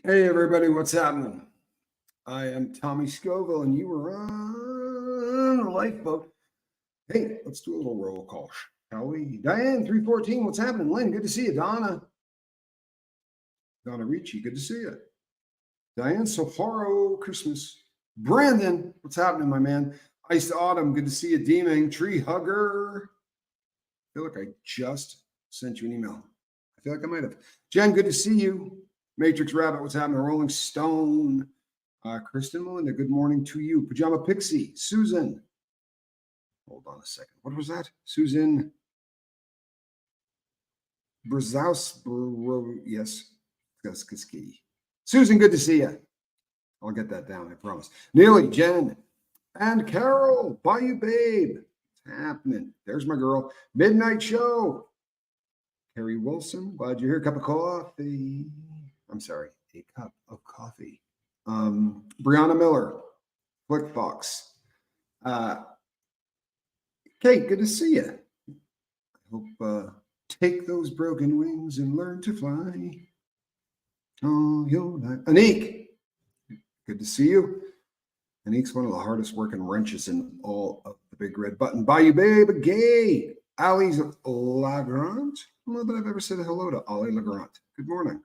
Hey everybody, what's happening? I am Tommy Scoville, and you were on the lifeboat. Hey, let's do a little roll call, shall we? Diane, 314, what's happening? Lynn, good to see you. Donna Ricci, good to see you. Diane Sofaro, Christmas. Brandon, what's happening, my man? Iced Autumn, good to see you. Deeming, Tree Hugger. I feel like I just sent you an email. I feel like I might have. Jen, good to see you. Matrix Rabbit, what's happening? Rolling Stone. Kristen Melinda, good morning to you. Pajama Pixie, Susan. Hold on a second. What was that? Susan Brzaus. Yes. Susan, good to see you. I'll get that down, I promise. Neely, Jen, and Carol. Bayou Babe. What's happening? There's my girl. Midnight Show. Carrie Wilson, glad you're here. Cup of coffee. I'm sorry, a cup of coffee. Brianna Miller, Flick Fox. Kate, good to see you. I hope take those broken wings and learn to fly. Oh, your life. Anik, good to see you. Anik's one of the hardest working wrenches in all of the Big Red Button. Bayou Babe, Gay. Ali's Lagrant. I don't know that I've ever said hello to Ali Lagrant. Good morning.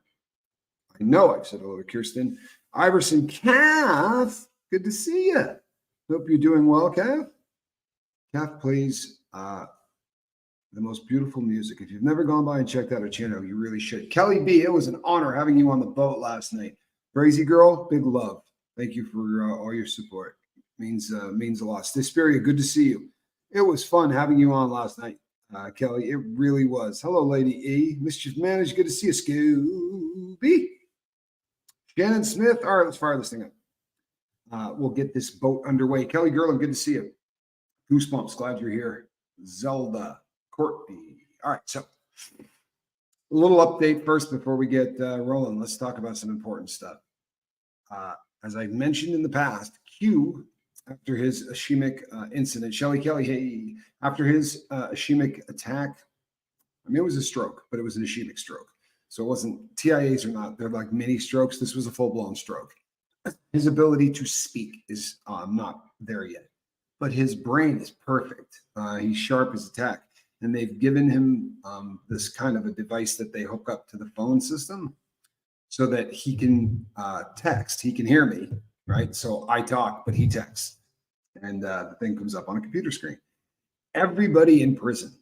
I know I've said hello to Kirsten. Iverson Calf, good to see you. Hope you're doing well, Calf. Calf plays the most beautiful music. If you've never gone by and checked out her channel, you really should. Kelly B, it was an honor having you on the boat last night. Crazy girl, big love. Thank you for all your support. Means a lot. Stisperia, good to see you. It was fun having you on last night, Kelly. It really was. Hello, Lady E. Mischief Managed, good to see you, Scooby. Shannon Smith. All right, let's fire this thing up. We'll get this boat underway. Kelly Gerlin, good to see you. Goosebumps, glad you're here. Zelda, Courtney. All right, so a little update first before we get rolling. Let's talk about some important stuff. As I mentioned in the past, Q, after his ischemic incident, Shelly Kelly, hey, after his ischemic attack, I mean, it was a stroke, but it was an ischemic stroke. So it wasn't TIAs or not. They're like mini strokes. This was a full-blown stroke. His ability to speak is not there yet, but his brain is perfect. He's sharp as a tack. And they've given him this kind of a device that they hook up to the phone system so that he can text. He can hear me, right? So I talk, but he texts. And the thing comes up on a computer screen. Everybody in prison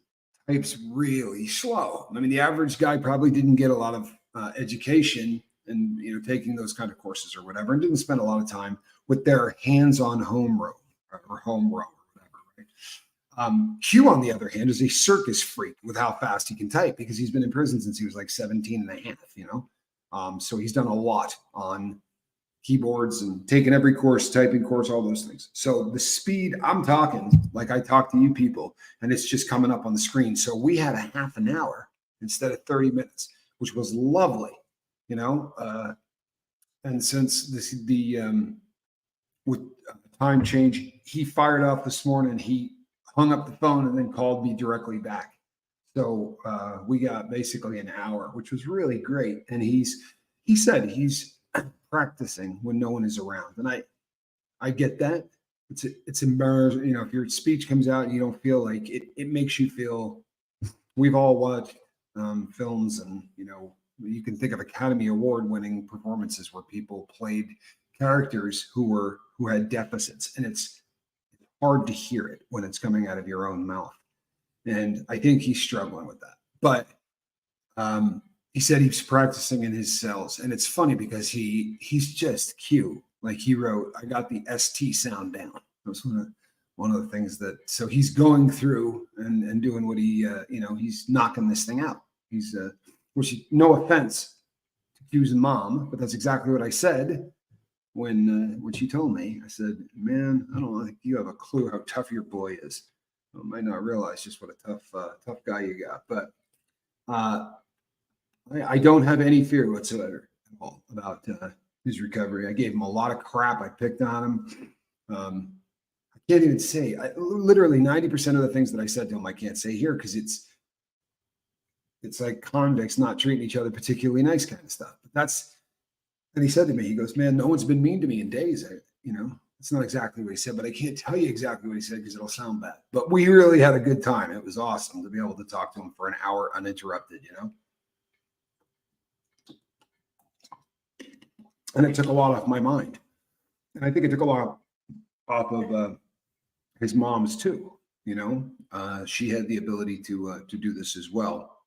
types really slow. I mean, the average guy probably didn't get a lot of education and taking those kind of courses or whatever, and didn't spend a lot of time with their hands-on home row or whatever, right? Q, on the other hand, is a circus freak with how fast he can type because he's been in prison since he was like 17 and a half, so he's done a lot on keyboards and taken every course, typing course, all those things. So the speed, I'm talking like I talk to you people, and it's just coming up on the screen. So we had a half an hour instead of 30 minutes, which was lovely, and since with time change, he fired off this morning. He hung up the phone and then called me directly back. So we got basically an hour, which was really great. And he said he's practicing when no one is around. And I get that. It's embarrassing. If your speech comes out and you don't feel like it makes you feel, we've all watched films and, you can think of Academy Award winning performances where people played characters who had deficits, and it's hard to hear it when it's coming out of your own mouth. And I think he's struggling with that. But he said he's practicing in his cells. And it's funny because he's just cute. Like he wrote, I got the ST sound down. That was one of the things so he's going through and doing what he's knocking this thing out. He's, which, no offense to Q's mom, but that's exactly what I said when she told me. I said, man, I don't think you have a clue how tough your boy is. I might not realize just what a tough guy you got, but I don't have any fear whatsoever at all about his recovery. I gave him a lot of crap. I picked on him. I can't even say. Literally 90% of the things that I said to him, I can't say here because it's like convicts not treating each other particularly nice kind of stuff. But And he said to me, he goes, man, no one's been mean to me in days. It's not exactly what he said, but I can't tell you exactly what he said because it'll sound bad. But we really had a good time. It was awesome to be able to talk to him for an hour uninterrupted, And it took a lot off my mind. And I think it took a lot off of his mom's too. She had the ability to do this as well.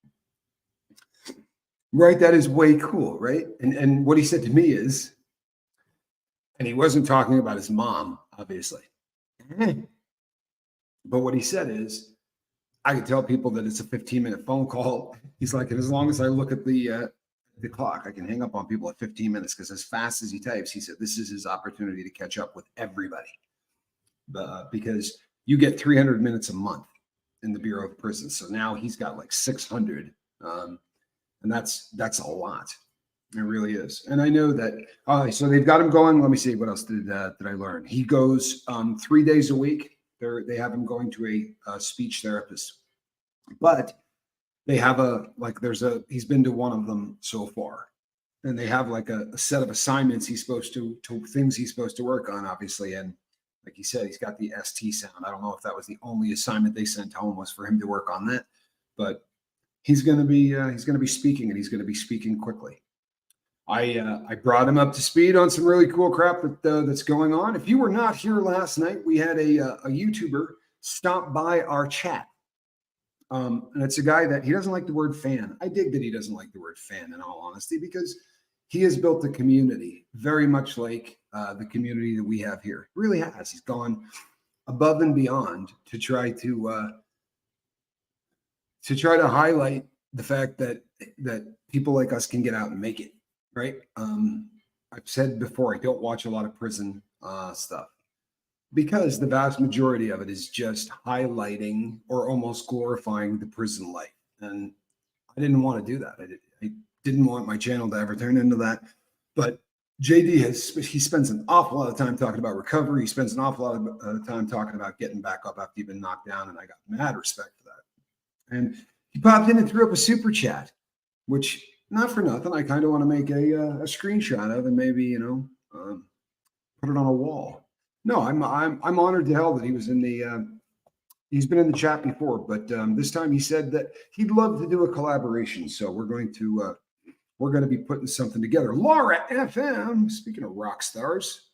Right. That is way cool. Right. And what he said to me is, and he wasn't talking about his mom, obviously. But what he said is, I could tell people that it's a 15-minute phone call. He's like, and as long as I look at the clock, I can hang up on people at 15 minutes because as fast as he types, he said, this is his opportunity to catch up with everybody. Because you get 300 minutes a month in the Bureau of Prisons. So now he's got like 600. And that's a lot. It really is. And I know that, so they've got him going. Let me see. What else did I learn? He goes 3 days a week. They have him going to a speech therapist, but they have he's been to one of them so far. And they have like a set of assignments things he's supposed to work on, obviously. And like he said, he's got the ST sound. I don't know if that was the only assignment they sent home was for him to work on that, but he's going to be speaking, and he's going to be speaking quickly. I brought him up to speed on some really cool crap that's going on. If you were not here last night, we had a YouTuber stop by our chat. And it's a guy that he doesn't like the word fan. I dig that he doesn't like the word fan, in all honesty, because he has built a community very much like the community that we have here. He really has. He's gone above and beyond to try to highlight the fact that people like us can get out and make it. Right. I've said before, I don't watch a lot of prison stuff because the vast majority of it is just highlighting or almost glorifying the prison life. And I didn't want to do that. I didn't want my channel to ever turn into that. But JD he spends an awful lot of time talking about recovery. He spends an awful lot of time talking about getting back up after you've been knocked down. And I got mad respect for that. And he popped in and threw up a super chat, which, not for nothing, I kind of want to make a screenshot of and maybe put it on a wall. No, I'm honored to hell that he was in the. He's been in the chat before, but this time he said that he'd love to do a collaboration. So we're going to be putting something together. Laura FM, speaking of rock stars,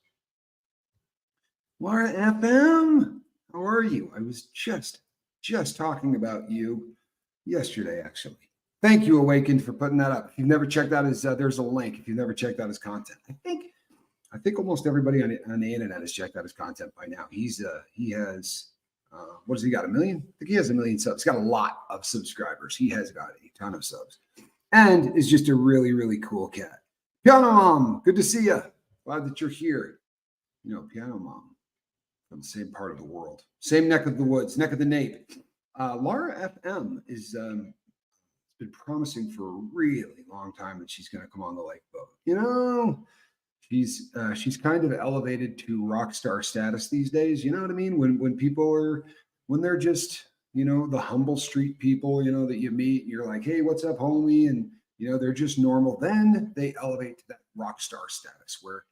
Laura FM, how are you? I was just talking about you yesterday, actually. Thank you, Awakened, for putting that up. If you've never checked out his, there's a link. If you've never checked out his content, I think almost everybody on the internet has checked out his content by now. He has, what has he got? 1 million? I think he has 1 million subs. He's got a lot of subscribers. He has got a ton of subs, and is just a really, really cool cat. Piano Mom, good to see you. Glad that you're here. Piano Mom from the same part of the world, same neck of the woods, neck of the nape. Laura FM is. Been promising for a really long time that she's going to come on the lifeboat. She's kind of elevated to rock star status these days. You know what I mean? When people are, when they're just, the humble street people, that you meet, and you're like, hey, what's up, homie? And, they're just normal. Then they elevate to that rock star status where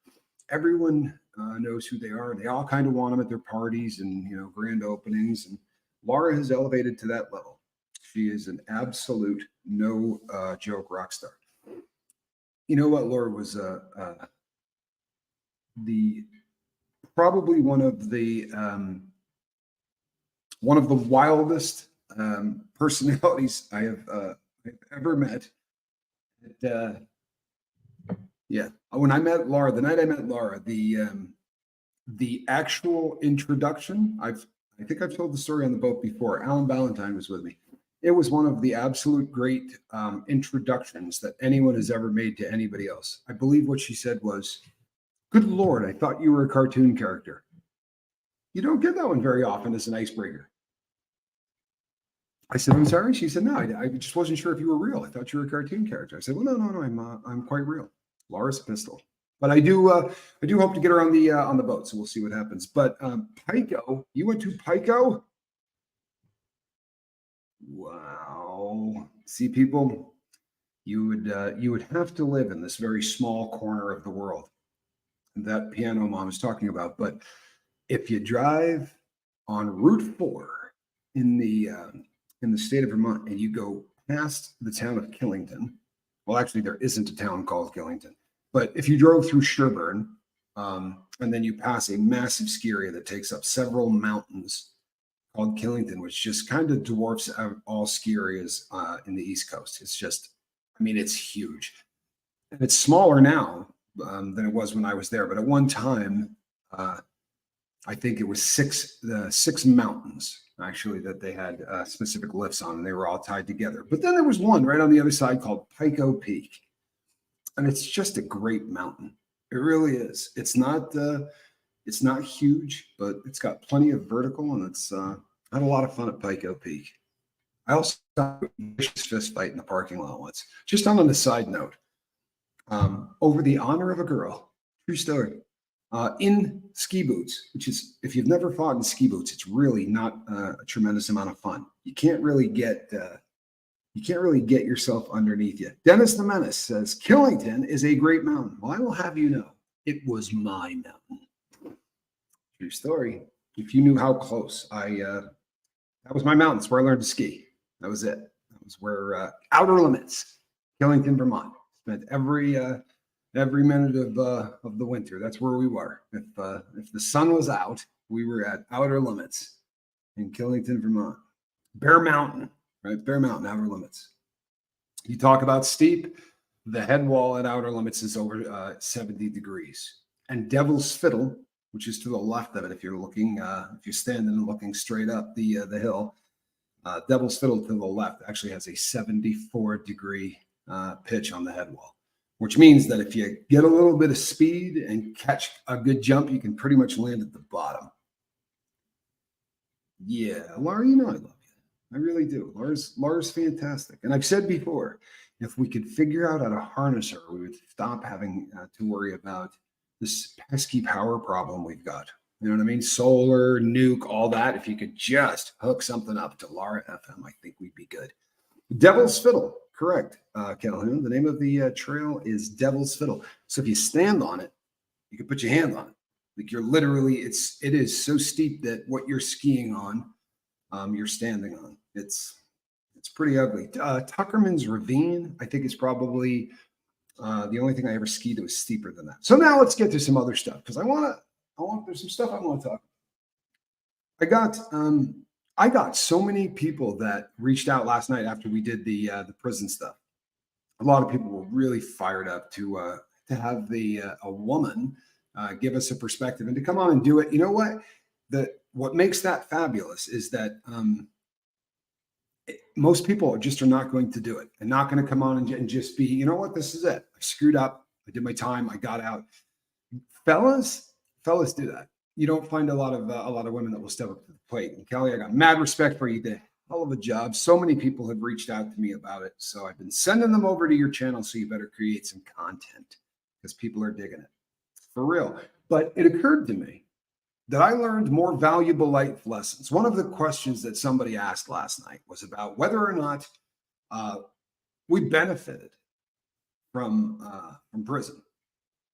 everyone knows who they are. They all kind of want them at their parties and, grand openings. And Laura has elevated to that level. She is an absolute no joke rock star. You know what? Laura was probably one of the wildest personalities I have ever met. When I met Laura, the night I met Laura, the actual introduction, I think I've told the story on the boat before. Alan Valentine was with me. It was one of the absolute great introductions that anyone has ever made to anybody else. I believe what she said was, good Lord, I thought you were a cartoon character. You don't get that one very often as an icebreaker. I said, I'm sorry. She said, no, I just wasn't sure if you were real. I thought you were a cartoon character. I said, well, no, I'm quite real. Laura's a pistol. But I do hope to get her on the boat, so we'll see what happens. But Pico, you went to Pico? Wow. See, people, you would have to live in this very small corner of the world that Piano Mom is talking about. But if you drive on Route 4 in the state of Vermont and you go past the town of Killington, well, actually, there isn't a town called Killington, but if you drove through Sherburne, and then you pass a massive ski area that takes up several mountains called Killington, which just kind of dwarfs out all ski areas in the East Coast. It's just, I mean, it's huge. And it's smaller now than it was when I was there. But at one time, I think it was six mountains actually that they had specific lifts on, and they were all tied together. But then there was one right on the other side called Pico Peak, and it's just a great mountain. It really is. It's not huge, but it's got plenty of vertical, and it's I had a lot of fun at Pico Peak. I also got a vicious fist fight in the parking lot once. Just on a side note, over the honor of a girl, true story, in ski boots, which is, if you've never fought in ski boots, it's really not a tremendous amount of fun. You can't really get yourself underneath you. Dennis the Menace says, Killington is a great mountain. Well, I will have you know, it was my mountain. True story. If you knew how close that was my mountain. That's where I learned to ski. That was it. That was where Outer Limits, Killington, Vermont. Spent every minute of the winter. That's where we were. If the sun was out, we were at Outer Limits in Killington, Vermont. Bear Mountain, right? Bear Mountain, Outer Limits. You talk about steep. The head wall at Outer Limits is over 70 degrees. And Devil's Fiddle, which is to the left of it, if you're standing and looking straight up the hill, Devil's Fiddle to the left actually has a 74-degree pitch on the head wall, which means that if you get a little bit of speed and catch a good jump, you can pretty much land at the bottom. Yeah, Laura, you know I love you. I really do. Laura's fantastic. And I've said before, if we could figure out how to harness her, we would stop having to worry about this pesky power problem we've got. You know what I mean? Solar, nuke, all that. If you could just hook something up to Laura FM, I think we'd be good. Devil's Fiddle, correct, Calhoun. The name of the trail is Devil's Fiddle. So if you stand on it, you can put your hand on it. Like you're literally, it is so steep that what you're skiing on, you're standing on. It's pretty ugly. Tuckerman's Ravine, I think, is probably the only thing I ever skied that was steeper than that. So now let's get to some other stuff, because there's some stuff I want to talk about. I got so many people that reached out last night after we did the prison stuff. A lot of people were really fired up to have a woman give us a perspective and to come on and do it. You know what? What makes that fabulous is that most people are not going to do it and not going to come on and just be, you know what, this is it. I screwed up. I did my time. I got out. Fellas do that. You don't find a lot of women that will step up to the plate. And Kelly, I got mad respect for you. You did a hell of a job. So many people have reached out to me about it. So I've been sending them over to your channel. So you better create some content because people are digging it for real. But it occurred to me that I learned more valuable life lessons. One of the questions that somebody asked last night was about whether or not we benefited from prison.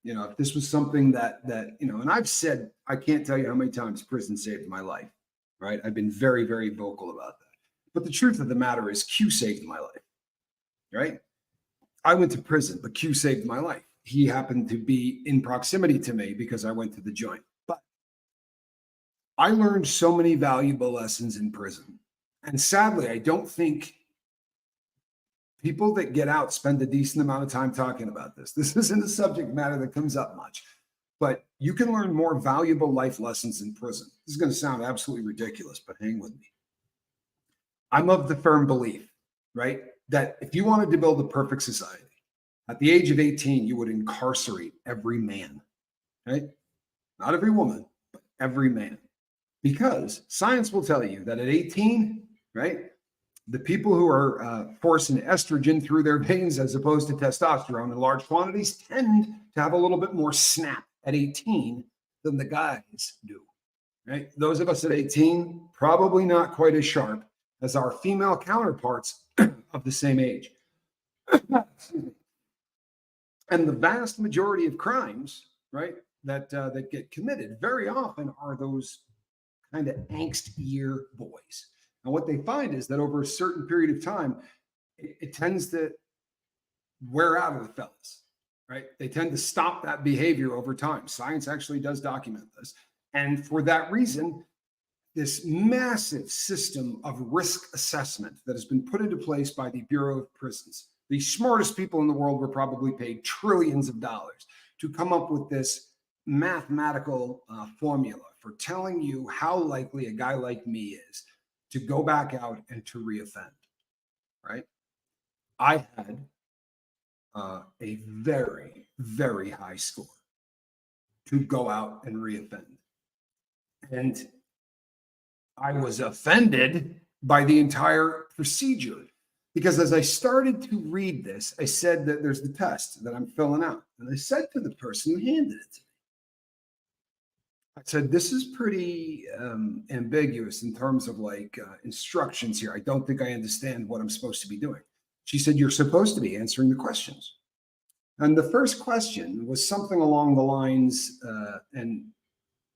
You know, if this was something that and I've said, I can't tell you how many times prison saved my life, right? I've been very, very vocal about that. But the truth of the matter is Q saved my life, right? I went to prison, but Q saved my life. He happened to be in proximity to me because I went to the joint. But I learned so many valuable lessons in prison. And sadly, I don't think people that get out spend a decent amount of time talking about this. This isn't a subject matter that comes up much, but you can learn more valuable life lessons in prison. This is going to sound absolutely ridiculous, but hang with me. I'm of the firm belief, right, that if you wanted to build a perfect society, at the age of 18, you would incarcerate every man, right? Not every woman, but every man. Because science will tell you that at 18, right, the people who are forcing estrogen through their veins as opposed to testosterone in large quantities tend to have a little bit more snap at 18 than the guys do, right? Those of us at 18, probably not quite as sharp as our female counterparts of the same age. Excuse me. And the vast majority of crimes, right, that get committed very often are those kind of angst year boys. And what they find is that over a certain period of time, it tends to wear out of the fellas, right? They tend to stop that behavior over time. Science actually does document this. And for that reason, this massive system of risk assessment that has been put into place by the Bureau of Prisons. The smartest people in the world were probably paid trillions of dollars to come up with this mathematical formula for telling you how likely a guy like me is to go back out and to reoffend, right? I had a very, very high score to go out and reoffend. And I was offended by the entire procedure because as I started to read this, I said that there's the test that I'm filling out. And I said to the person who handed it to me, I said, this is pretty ambiguous in terms of like instructions here. I don't think I understand what I'm supposed to be doing. She said, you're supposed to be answering the questions. And the first question was something along the lines, and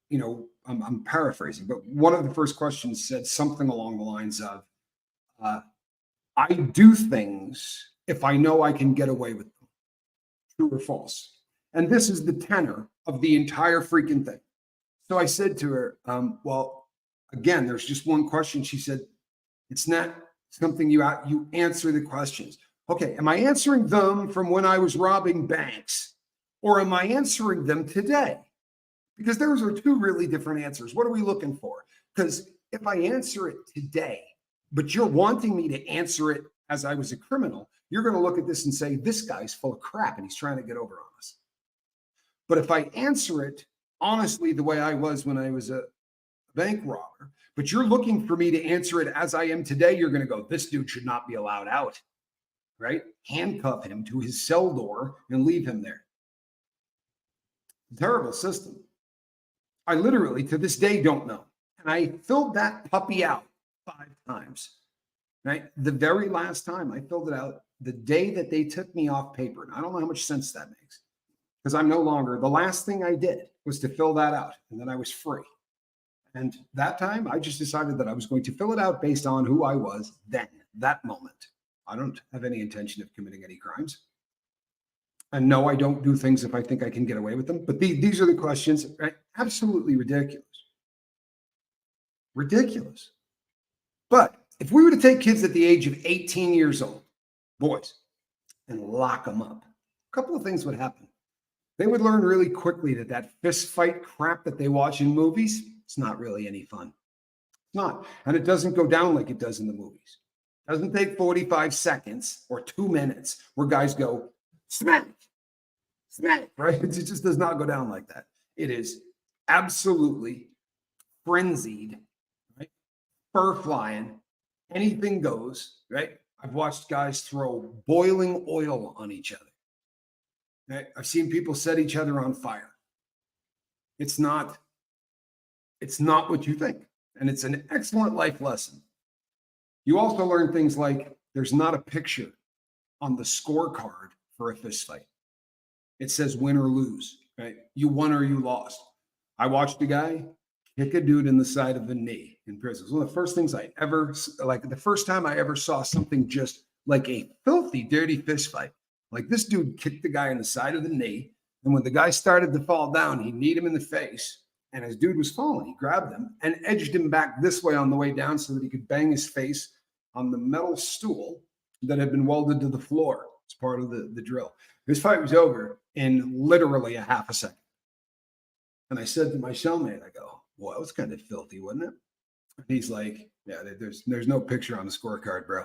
you know, I'm paraphrasing, but one of the first questions said something along the lines of, I do things if I know I can get away with them, true or false. And this is the tenor of the entire freaking thing. So I said to her, well, again, there's just one question. She said, it's not something you answer the questions. Okay, am I answering them from when I was robbing banks or am I answering them today? Because those are two really different answers. What are we looking for? Because if I answer it today, but you're wanting me to answer it as I was a criminal, you're going to look at this and say, this guy's full of crap and he's trying to get over on us. But if I answer it honestly the way I was when I was a bank robber, but you're looking for me to answer it as I am today, you're going to go, this dude should not be allowed out, right? Handcuff him to his cell door and leave him there. Terrible system. I literally, to this day, don't know. And I filled that puppy out 5 times, right? The very last time I filled it out, the day that they took me off paper. And I don't know how much sense that makes because I'm no longer, the last thing I did was to fill that out and then I was free. And that time I just decided that I was going to fill it out based on who I was then, that moment. I don't have any intention of committing any crimes. And no, I don't do things if I think I can get away with them. But these are the questions, right? Absolutely ridiculous. Ridiculous. But if we were to take kids at the age of 18 years old, boys, and lock them up, a couple of things would happen. They would learn really quickly that fist fight crap that they watch in movies, it's not really any fun. It's not. And it doesn't go down like it does in the movies. It doesn't take 45 seconds or 2 minutes where guys go, smack, right? It just does not go down like that. It is absolutely frenzied, right? Fur flying, anything goes, right? I've watched guys throw boiling oil on each other. Right? I've seen people set each other on fire. It's not what you think. And it's an excellent life lesson. You also learn things like there's not a picture on the scorecard for a fist fight. It says win or lose, right? You won or you lost. I watched a guy kick a dude in the side of the knee in prison. It was one of the first things I ever, like the first time I ever saw something just like a filthy, dirty fist fight. Like this dude kicked the guy in the side of the knee. And when the guy started to fall down, he kneed him in the face. And as dude was falling, he grabbed him and edged him back this way on the way down so that he could bang his face on the metal stool that had been welded to the floor. It's part of the drill. This fight was over in literally a half a second. And I said to my cellmate, I go, well, that was kind of filthy, wasn't it? And he's like, yeah, there's no picture on the scorecard, bro.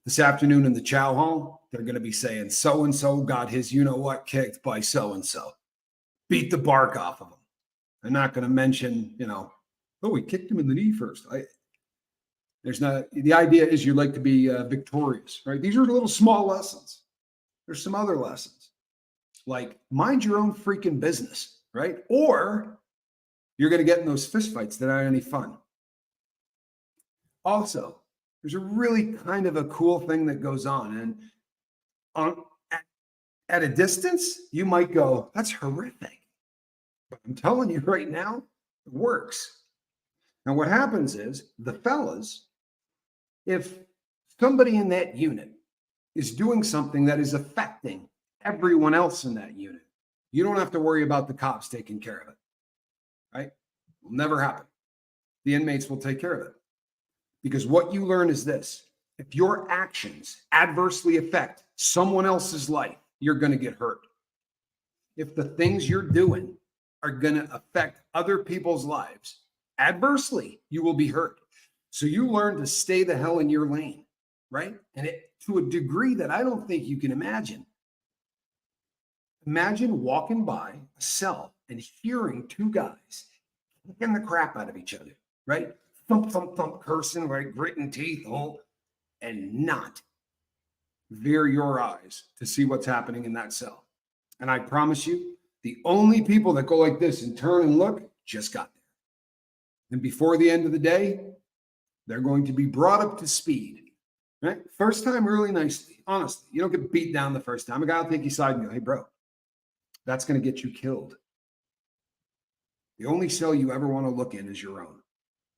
This afternoon in the chow hall, they're going to be saying so-and-so got his you-know-what kicked by so-and-so. Beat the bark off of him. They're not going to mention, oh, we kicked him in the knee first. The idea is you like to be victorious, right? These are little small lessons. There's some other lessons, like mind your own freaking business, right? Or you're going to get in those fistfights that aren't any fun. Also, there's a really kind of a cool thing that goes on. And on at a distance, you might go, that's horrific. But I'm telling you right now, it works. Now, what happens is the fellas, if somebody in that unit is doing something that is affecting everyone else in that unit, you don't have to worry about the cops taking care of it, right? It will never happen. The inmates will take care of it. Because what you learn is this: if your actions adversely affect someone else's life, you're going to get hurt. If the things you're doing are going to affect other people's lives adversely, you will be hurt. So you learn to stay the hell in your lane, right? And to a degree that I don't think you can imagine. Imagine walking by a cell and hearing two guys kicking the crap out of each other, right? Thump, thump, thump, cursing, right? Gritting teeth, and not veer your eyes to see what's happening in that cell. And I promise you, the only people that go like this and turn and look just got there. And before the end of the day, they're going to be brought up to speed, right? First time, really nicely, honestly. You don't get beat down the first time. A guy will take you aside and go, hey, bro, that's going to get you killed. The only cell you ever want to look in is your own.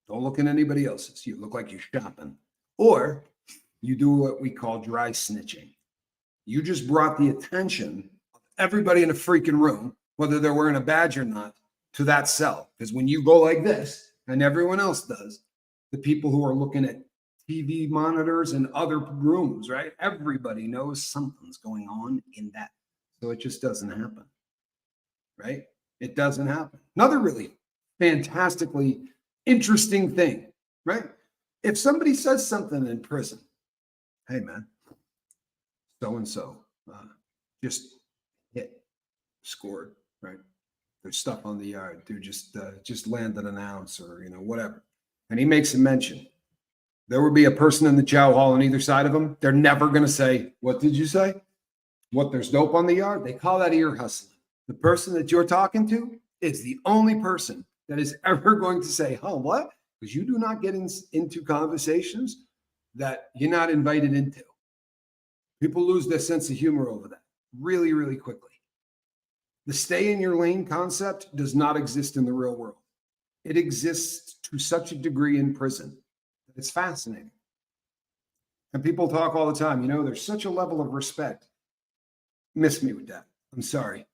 Don't look in anybody else's. You look like you're shopping. Or you do what we call dry snitching. You just brought the attention of everybody in a freaking room, whether they're wearing a badge or not, to that cell. Because when you go like this, and everyone else does, the people who are looking at TV monitors and other rooms, right? Everybody knows something's going on in that. So it just doesn't happen, right? It doesn't happen. Another really fantastically interesting thing, right? If somebody says something in prison, hey man, so-and-so just hit, scored, right? There's stuff on the yard. Dude just landed an ounce or, whatever. And he makes a mention. There would be a person in the chow hall on either side of him. They're never going to say, what did you say? What, there's dope on the yard? They call that ear hustling. The person that you're talking to is the only person that is ever going to say, oh, what? Because you do not get into conversations that you're not invited into. People lose their sense of humor over that really, really quickly. The stay in your lane concept does not exist in the real world. It exists to such a degree in prison that it's fascinating. And people talk all the time, there's such a level of respect. Miss me with that. I'm sorry.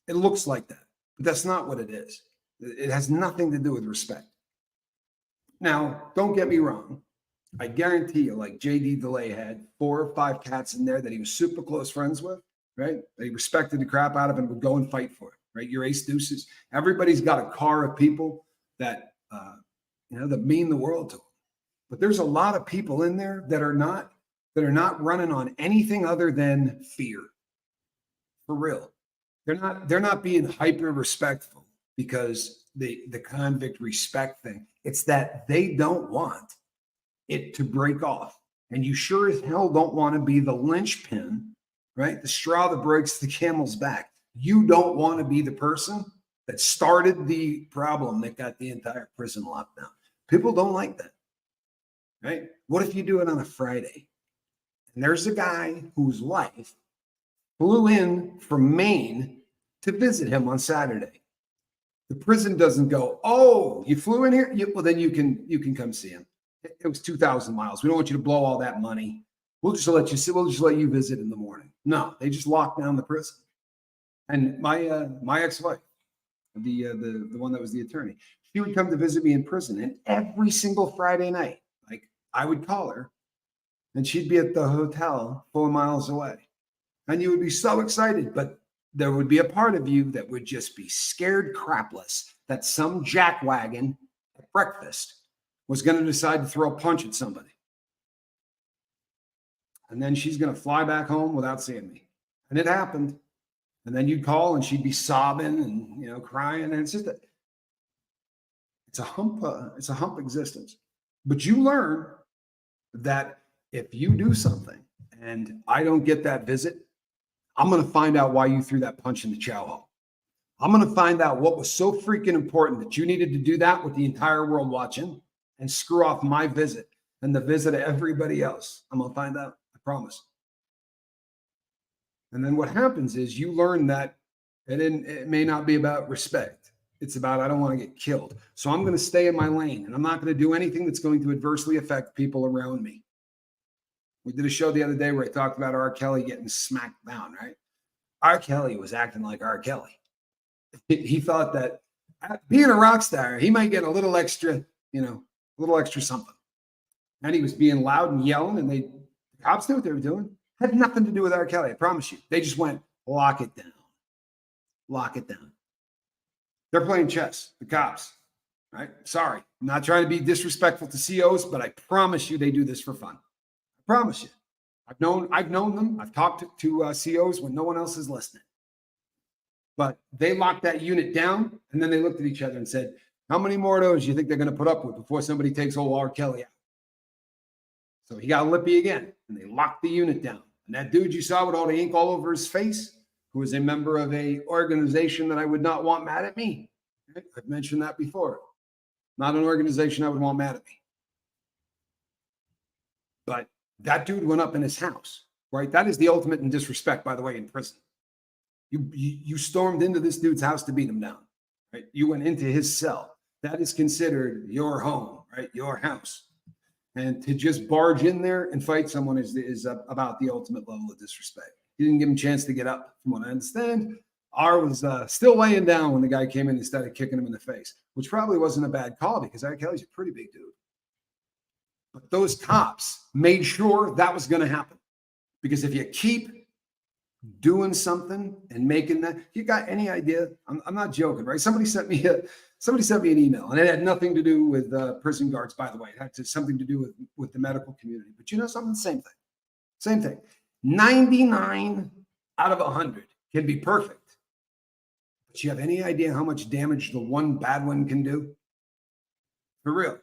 It looks like that, but that's not what it is. It has nothing to do with respect. Now, don't get me wrong. I guarantee you, like J.D. DeLay had 4 or 5 cats in there that he was super close friends with, right? That he respected the crap out of and would go and fight for it, right? Your ace deuces. Everybody's got a car of people that, that mean the world to them. But there's a lot of people in there that are not running on anything other than fear. For real. They're not being hyper respectful because the convict respect thing. It's that they don't want it to break off. And you sure as hell don't want to be the linchpin, right? The straw that breaks the camel's back. You don't want to be the person that started the problem that got the entire prison locked down. People don't like that, right? What if you do it on a Friday? And there's a guy whose wife flew in from Maine to visit him on Saturday. The prison doesn't go, oh, you flew in here? Well, then you can come see him. It was 2,000 miles. We don't want you to blow all that money. We'll just let you visit in the morning. No, they just locked down the prison. And my ex-wife, the one that was the attorney, she would come to visit me in prison. And every single Friday night, like I would call her and she'd be at the hotel 4 miles away. And you would be so excited, but there would be a part of you that would just be scared crapless that some jackwagon at breakfast was going to decide to throw a punch at somebody. And then she's going to fly back home without seeing me. And it happened. And then you'd call and she'd be sobbing and, crying. And it's a hump existence. But you learn that if you do something and I don't get that visit, I'm going to find out why you threw that punch in the chow hall. I'm going to find out what was so freaking important that you needed to do that with the entire world watching and screw off my visit and the visit of everybody else. I'm going to find out. I promise. And then what happens is you learn that it may not be about respect. It's about, I don't want to get killed. So I'm going to stay in my lane and I'm not going to do anything that's going to adversely affect people around me. We did a show the other day where I talked about R. Kelly getting smacked down, right? R. Kelly was acting like R. Kelly. He thought that being a rock star, he might get a little extra, a little extra something. And he was being loud and yelling, and the cops knew what they were doing. Had nothing to do with R. Kelly, I promise you. They just went, lock it down. Lock it down. They're playing chess, the cops, right? Sorry, I'm not trying to be disrespectful to COs, but I promise you they do this for fun. I promise you. I've known them. I've talked to COs when no one else is listening. But they locked that unit down, and then they looked at each other and said, how many more of those do you think they're going to put up with before somebody takes old R. Kelly out? So he got lippy again, and they locked the unit down. And that dude you saw with all the ink all over his face, who was a member of a organization that I would not want mad at me. I've mentioned that before. Not an organization I would want mad at me. But that dude went up in his house, right? That is the ultimate in disrespect, by the way, in prison. You stormed into this dude's house to beat him down, right? You went into his cell. That is considered your home, right? Your house. And to just barge in there and fight someone is about the ultimate level of disrespect. He didn't give him a chance to get up, from what I understand. R was still laying down when the guy came in and started kicking him in the face, which probably wasn't a bad call because R. Kelly's a pretty big dude. But those cops made sure that was going to happen. Because if you keep doing something and making that, you got any idea? I'm not joking, right? Somebody sent me an email, and it had nothing to do with prison guards, by the way. It had something to do with the medical community. But you know something? Same thing. 99 out of 100 can be perfect. But you have any idea how much damage the one bad one can do? For real.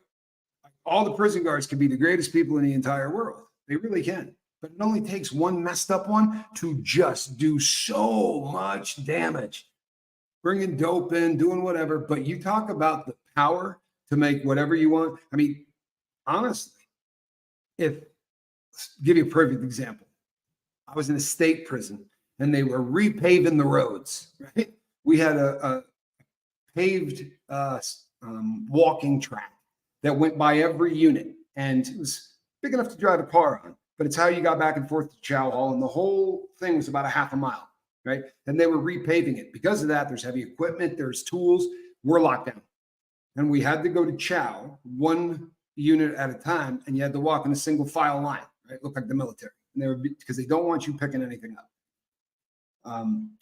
All the prison guards can be the greatest people in the entire world. They really can. But it only takes one messed up one to just do so much damage. Bringing dope in, doing whatever. But you talk about the power to make whatever you want. I mean, honestly, give you a perfect example. I was in a state prison and they were repaving the roads, right? We had a paved walking track that went by every unit, and it was big enough to drive a car on, but it's how you got back and forth to Chow Hall, and the whole thing was about a half a mile, right? And they were repaving it. Because of that, there's heavy equipment, there's tools, we're locked down. And we had to go to Chow, one unit at a time, and you had to walk in a single file line, right? Looked like the military. And because they don't want you picking anything up.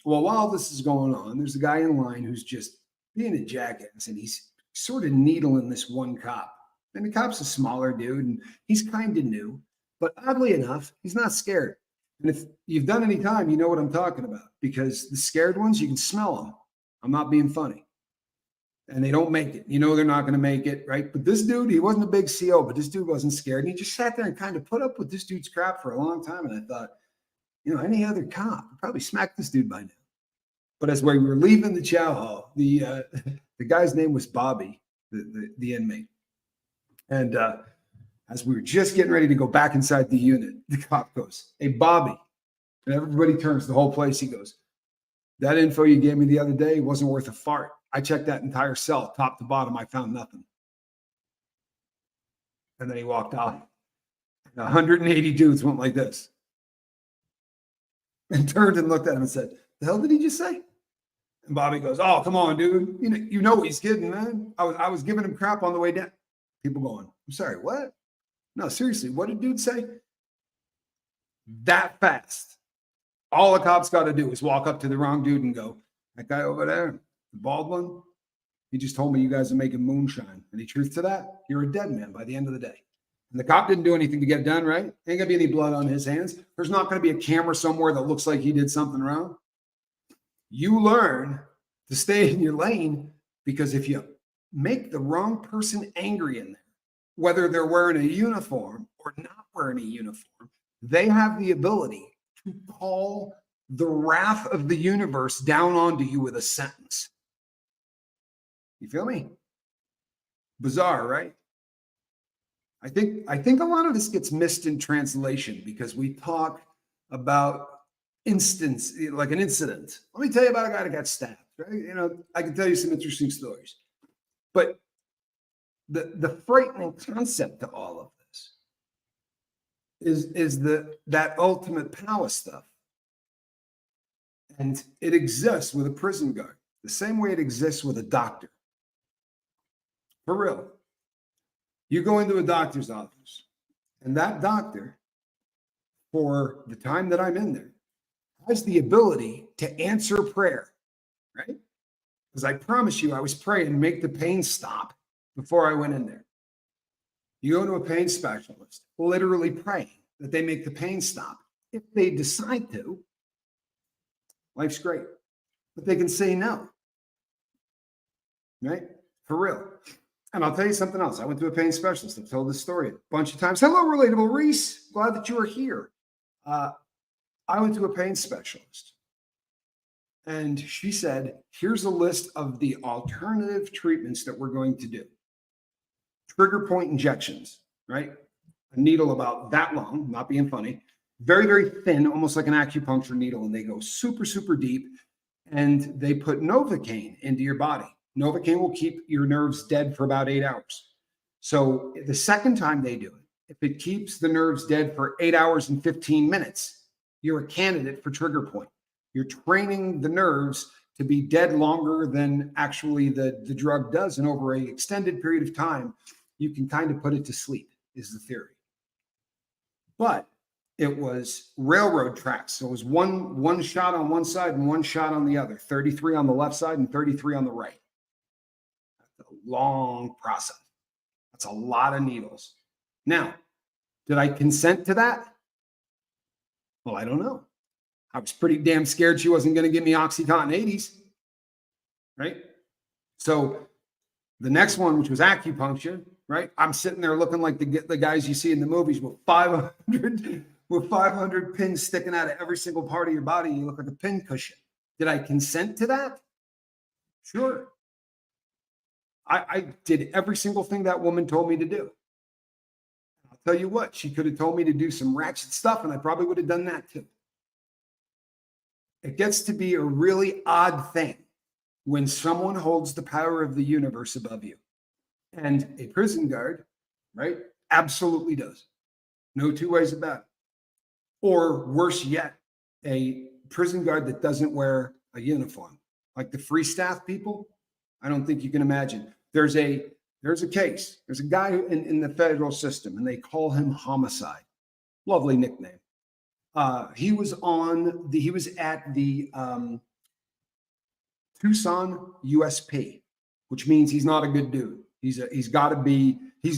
Well, while this is going on, there's a guy in line who's just being a jackass, and he's sort of needling this one cop. And the cop's a smaller dude, and he's kind of new. But oddly enough, he's not scared. And if you've done any time, you know what I'm talking about. Because the scared ones, you can smell them. I'm not being funny. And they don't make it. You know they're not going to make it, right? But this dude, he wasn't a big CO, but this dude wasn't scared. And he just sat there and kind of put up with this dude's crap for a long time. And I thought, any other cop would probably smack this dude by now. But as we were leaving the chow hall, the guy's name was Bobby, the inmate. And as we were just getting ready to go back inside the unit, the cop goes, "Hey, Bobby." And everybody turns, the whole place. He goes, "That info you gave me the other day wasn't worth a fart. I checked that entire cell, top to bottom. I found nothing." And then he walked out. 180 dudes went like this. And turned and looked at him and said, "The hell did he just say?" And Bobby goes, "Oh, come on, dude. You know he's kidding, man. I was giving him crap on the way down." People going, "I'm sorry, what?" No, seriously, what did dude say? That fast. All a cop's got to do is walk up to the wrong dude and go, "That guy over there, the bald one, he just told me you guys are making moonshine. Any truth to that? You're a dead man by the end of the day." And the cop didn't do anything to get it done, right? Ain't going to be any blood on his hands. There's not going to be a camera somewhere that looks like he did something wrong. You learn to stay in your lane, because if you make the wrong person angry in there, whether they're wearing a uniform or not wearing a uniform, they have the ability to call the wrath of the universe down onto you with a sentence. You feel me? Bizarre, right? I think a lot of this gets missed in translation because we talk about instance, like an incident. Let me tell you about a guy that got stabbed, right? You know, I can tell you some interesting stories. But the frightening concept to all of this is that ultimate power stuff. And it exists with a prison guard, the same way it exists with a doctor. For real. You go into a doctor's office, and that doctor, for the time that I'm in there, has the ability to answer prayer, right? Because I promise you, I was praying to make the pain stop before I went in there. You go to a pain specialist, literally praying that they make the pain stop. If they decide to, life's great. But they can say no, right? For real. And I'll tell you something else. I went to a pain specialist. I've told this story a bunch of times. Hello, Relatable Reese. Glad that you are here. I went to a pain specialist. And she said, here's a list of the alternative treatments that we're going to do. Trigger point injections, right? A needle about that long, not being funny, very, very thin, almost like an acupuncture needle. And they go super, super deep. And they put Novocaine into your body. Novocaine will keep your nerves dead for about 8 hours. So the second time they do it, if it keeps the nerves dead for 8 hours and 15 minutes, you're a candidate for trigger point. You're training the nerves to be dead longer than actually the drug does. And over an extended period of time, you can kind of put it to sleep, is the theory. But it was railroad tracks. So it was one shot on one side and one shot on the other, 33 on the left side and 33 on the right. That's a long process. That's a lot of needles. Now, did I consent to that? Well, I don't know. I was pretty damn scared she wasn't going to give me Oxycontin 80s, right? So the next one, which was acupuncture, right? I'm sitting there looking like the guys you see in the movies with 500 pins sticking out of every single part of your body. You look like a pin cushion. Did I consent to that? Sure. I did every single thing that woman told me to do. I'll tell you what, she could have told me to do some ratchet stuff, and I probably would have done that too. It gets to be a really odd thing when someone holds the power of the universe above you. And a prison guard, right, absolutely does. No two ways about it. Or worse yet, a prison guard that doesn't wear a uniform. Like the free staff people, I don't think you can imagine. There's a case. There's a guy in the federal system, and they call him Homicide. Lovely nickname. He was at the Tucson USP, which means he's not a good dude. He's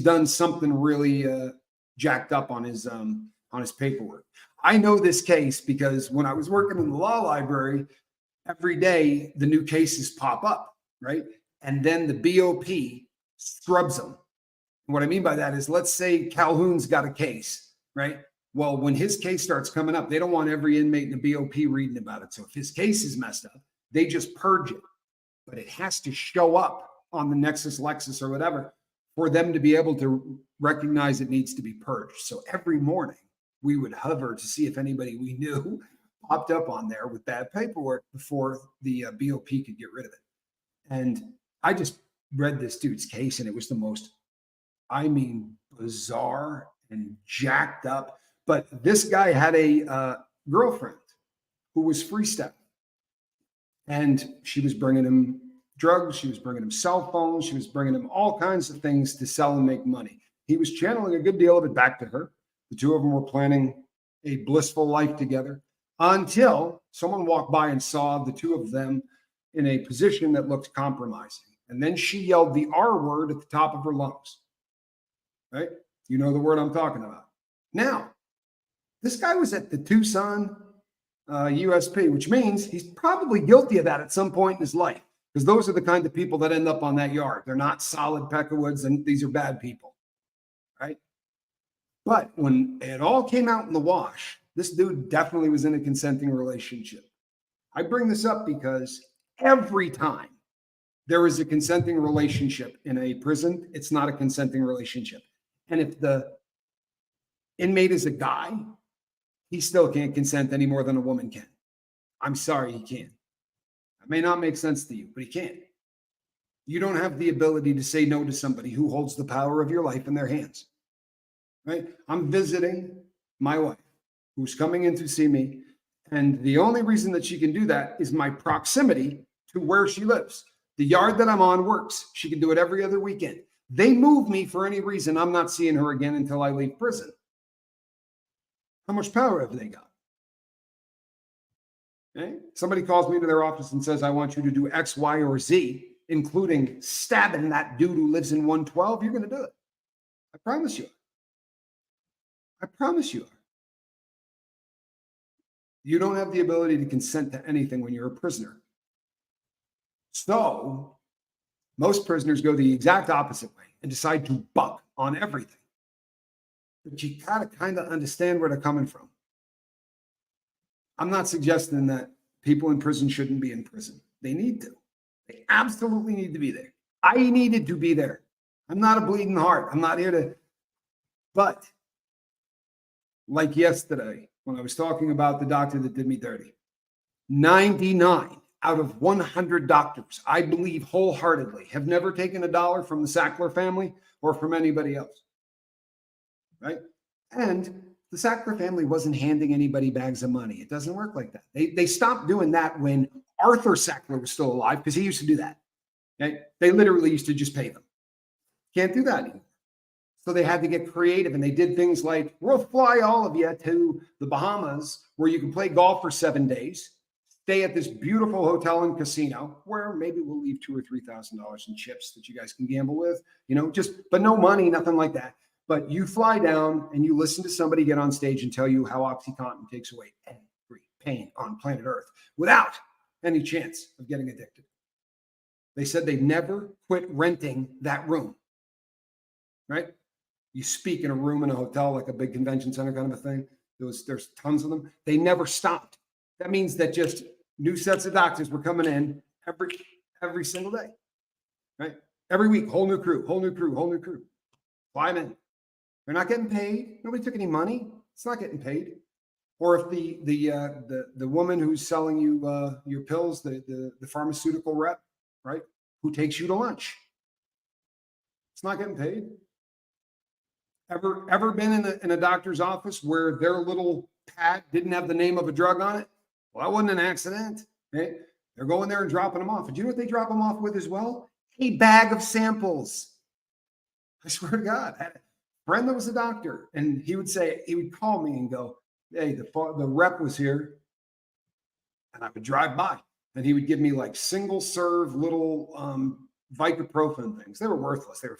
done something really jacked up on his paperwork. I know this case because when I was working in the law library, every day the new cases pop up, right? And then the BOP scrubs them. And what I mean by that is, let's say Calhoun's got a case, right? Well, when his case starts coming up, they don't want every inmate in the BOP reading about it. So if his case is messed up, they just purge it. But it has to show up on the Nexus, Lexus, or whatever for them to be able to recognize it needs to be purged. So every morning we would hover to see if anybody we knew popped up on there with bad paperwork before the BOP could get rid of it. And I just read this dude's case, and it was the most, bizarre and jacked up. But this guy had a girlfriend who was free step, and she was bringing him drugs. She was bringing him cell phones. She was bringing him all kinds of things to sell and make money. He was channeling a good deal of it back to her. The two of them were planning a blissful life together until someone walked by and saw the two of them in a position that looked compromising. And then she yelled the R word at the top of her lungs, right? You know the word I'm talking about. Now, this guy was at the Tucson USP, which means he's probably guilty of that at some point in his life, because those are the kind of people that end up on that yard. They're not solid Peckawoods, and these are bad people, right? But when it all came out in the wash, this dude definitely was in a consenting relationship. I bring this up because every time there is a consenting relationship in a prison, it's not a consenting relationship. And if the inmate is a guy, he still can't consent any more than a woman can. I'm sorry, he can't. That may not make sense to you, but he can't. You don't have the ability to say no to somebody who holds the power of your life in their hands, right? I'm visiting my wife who's coming in to see me. And the only reason that she can do that is my proximity to where she lives. The yard that I'm on works. She can do it every other weekend. They move me for any reason. I'm not seeing her again until I leave prison. How much power have they got? Okay? Somebody calls me to their office and says, I want you to do X, Y, or Z, including stabbing that dude who lives in 112. You're going to do it. I promise you. I promise you. You don't have the ability to consent to anything when you're a prisoner. So most prisoners go the exact opposite way and decide to buck on everything. But you gotta kind of understand where they're coming from. I'm not suggesting that people in prison shouldn't be in prison. They need to. They absolutely need to be there. I needed to be there. I'm not a bleeding heart. I'm not here to, but like yesterday, when I was talking about the doctor that did me dirty, 99 out of 100 doctors, I believe wholeheartedly, have never taken $1 from the Sackler family or from anybody else, right? And the Sackler family wasn't handing anybody bags of money. It doesn't work like that. They stopped doing that when Arthur Sackler was still alive, because he used to do that. Okay? They literally used to just pay them. Can't do that anymore. So they had to get creative, and they did things like, we'll fly all of you to the Bahamas where you can play golf for 7 days, stay at this beautiful hotel and casino where maybe we'll leave $2,000 or $3,000 in chips that you guys can gamble with, but no money, nothing like that. But you fly down and you listen to somebody get on stage and tell you how OxyContin takes away every pain on planet Earth without any chance of getting addicted. They said they never quit renting that room, right? You speak in a room in a hotel, like a big convention center kind of a thing. There's tons of them. They never stopped. That means that just new sets of doctors were coming in every single day, right? Every week, whole new crew. Fly them in. They're not getting paid. Nobody took any money. It's not getting paid. Or if the woman who's selling you your pills, the pharmaceutical rep, right, who takes you to lunch, it's not getting paid. Ever been in a doctor's office where their little pad didn't have the name of a drug on it? Well, that wasn't an accident. Okay? They're going there and dropping them off. And do you know what they drop them off with as well? A bag of samples. I swear to God. I had a friend that was a doctor, and he would call me and go, hey, the rep was here. And I would drive by, and he would give me like single serve little Vicaprofen things. They were worthless. They were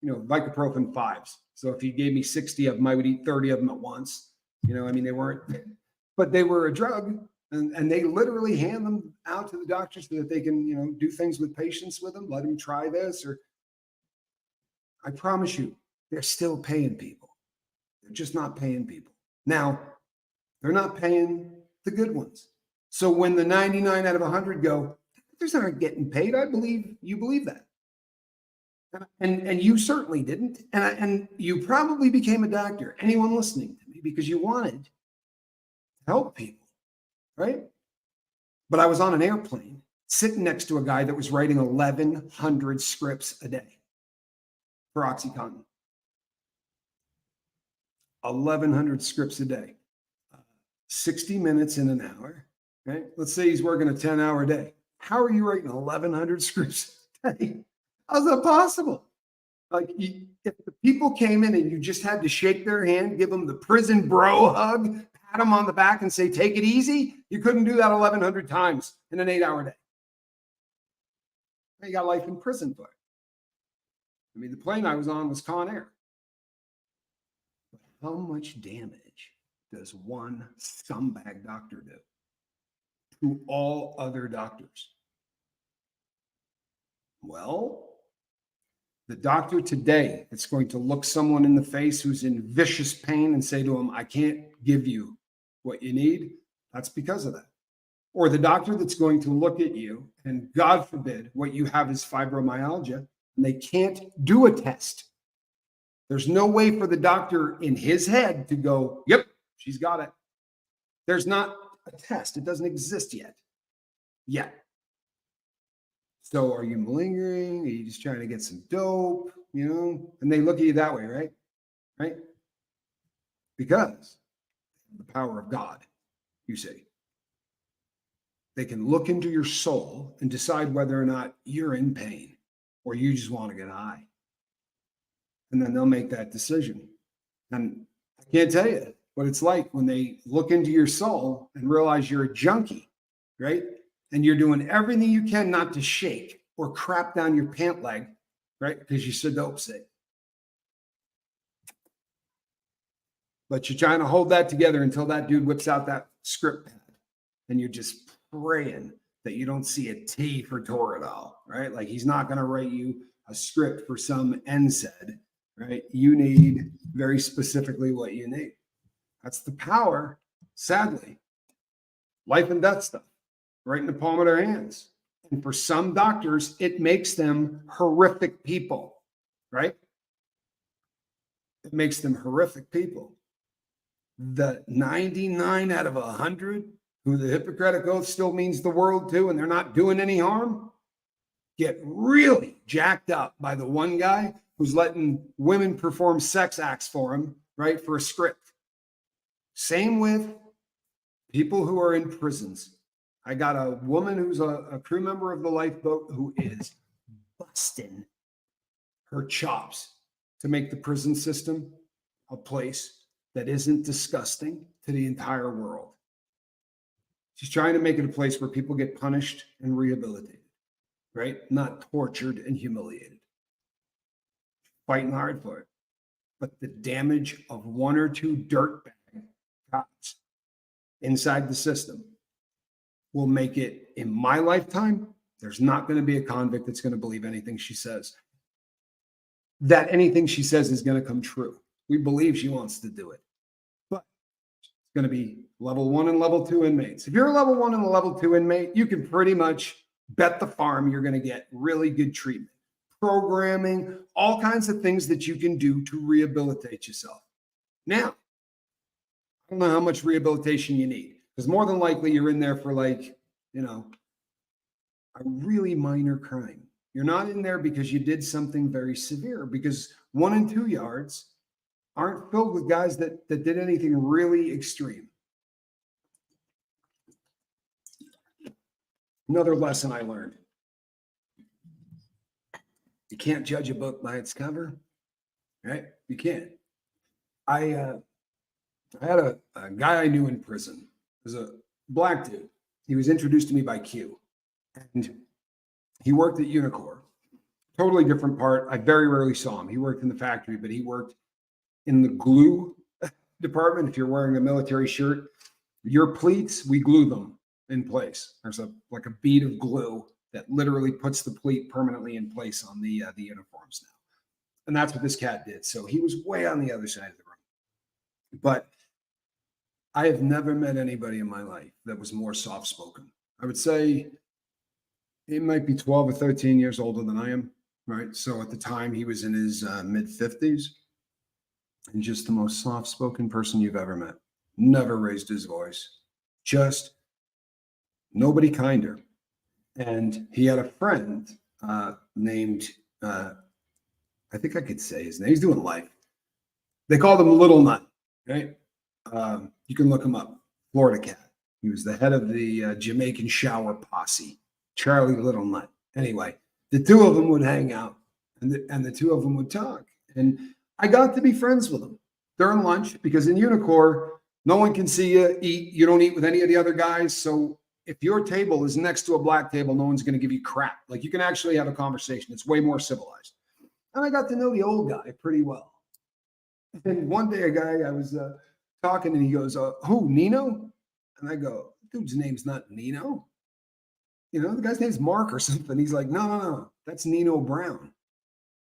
Vicaprofen 5s. So if he gave me 60 of them, I would eat 30 of them at once. They weren't, but they were a drug, and they literally hand them out to the doctors so that they can, do things with patients with them, let them try this. Or I promise you, they're still paying people. They're just not paying people. Now, they're not paying the good ones. So when the 99 out of 100 go, doctors aren't getting paid, I believe you believe that. And you certainly didn't. And you probably became a doctor, anyone listening to me, because you wanted to help people, right? But I was on an airplane sitting next to a guy that was writing 1,100 scripts a day for OxyContin. 1,100 scripts a day, 60 minutes in an hour, right? Let's say he's working a 10-hour day. How are you writing 1,100 scripts a day? How's that possible? Like, if the people came in and you just had to shake their hand, give them the prison bro hug, pat them on the back and say, take it easy, you couldn't do that 1,100 times in an 8-hour day. You got life in prison for it. The plane I was on was Con Air. But how much damage does one scumbag doctor do to all other doctors? Well, the doctor today that's going to look someone in the face who's in vicious pain and say to him, I can't give you what you need, that's because of that. Or the doctor that's going to look at you, and God forbid what you have is fibromyalgia, and they can't do a test. There's no way for the doctor in his head to go, yep, she's got it. There's not a test. It doesn't exist yet. So are you malingering? Are you just trying to get some dope? And they look at you that way, right? Right? Because the power of God, you see. They can look into your soul and decide whether or not you're in pain or you just want to get high. And then they'll make that decision. And I can't tell you what it's like when they look into your soul and realize you're a junkie, right? And you're doing everything you can not to shake or crap down your pant leg, right? Because you're so dope sick. But you're trying to hold that together until that dude whips out that script pad. And you're just praying that you don't see a T for Toradol, right? Like he's not going to write you a script for some NSAID, right? You need very specifically what you need. That's the power, sadly. Life and death stuff, right in the palm of their hands. And for some doctors, it makes them horrific people, right? It makes them horrific people. The 99 out of 100 who the Hippocratic Oath still means the world to, and they're not doing any harm, get really jacked up by the one guy who's letting women perform sex acts for him, right, for a script. Same with people who are in prisons. I got a woman who's a crew member of the lifeboat who is busting her chops to make the prison system a place that isn't disgusting to the entire world. She's trying to make it a place where people get punished and rehabilitated, right? Not tortured and humiliated. Fighting hard for it. But the damage of one or two dirtbag cops inside the system will make it, in my lifetime, there's not going to be a convict that's going to believe anything she says. That anything she says is going to come true. We believe she wants to do it. But it's going to be level 1 and level 2 inmates. If you're a level 1 and a level 2 inmate, you can pretty much bet the farm you're going to get really good treatment, programming, all kinds of things that you can do to rehabilitate yourself. Now, I don't know how much rehabilitation you need, because more than likely you're in there for like, a really minor crime. You're not in there because you did something very severe, because 1 and 2 yards aren't filled with guys that did anything really extreme. Another lesson I learned. You can't judge a book by its cover, right? You can't. I had a guy I knew in prison. It was a black dude. He was introduced to me by Q. And he worked at Unicor. Totally different part. I very rarely saw him. He worked in the factory, but he worked in the glue department. If you're wearing a military shirt, your pleats, we glue them in place. There's like a bead of glue that literally puts the pleat permanently in place on the uniforms now. And that's what this cat did. So he was way on the other side of the room. But I have never met anybody in my life that was more soft-spoken. I would say he might be 12 or 13 years older than I am, right? So at the time, he was in his mid-50s, and just the most soft-spoken person you've ever met. Never raised his voice. Just nobody kinder. And he had a friend named, I think I could say his name. He's doing life. They called him Little Nut, right? You can look him up. Florida cat. He was the head of the Jamaican shower posse. Charlie Little Nut. Anyway, the two of them would hang out, and the two of them would talk. And I got to be friends with them during lunch, because in Unicor, no one can see you eat. You don't eat with any of the other guys. So if your table is next to a black table, no one's going to give you crap. Like, you can actually have a conversation. It's way more civilized. And I got to know the old guy pretty well. And one day, I was talking, and he goes, who, Nino? And I go, dude's name's not Nino. The guy's name's Mark or something. He's like, no, that's Nino Brown.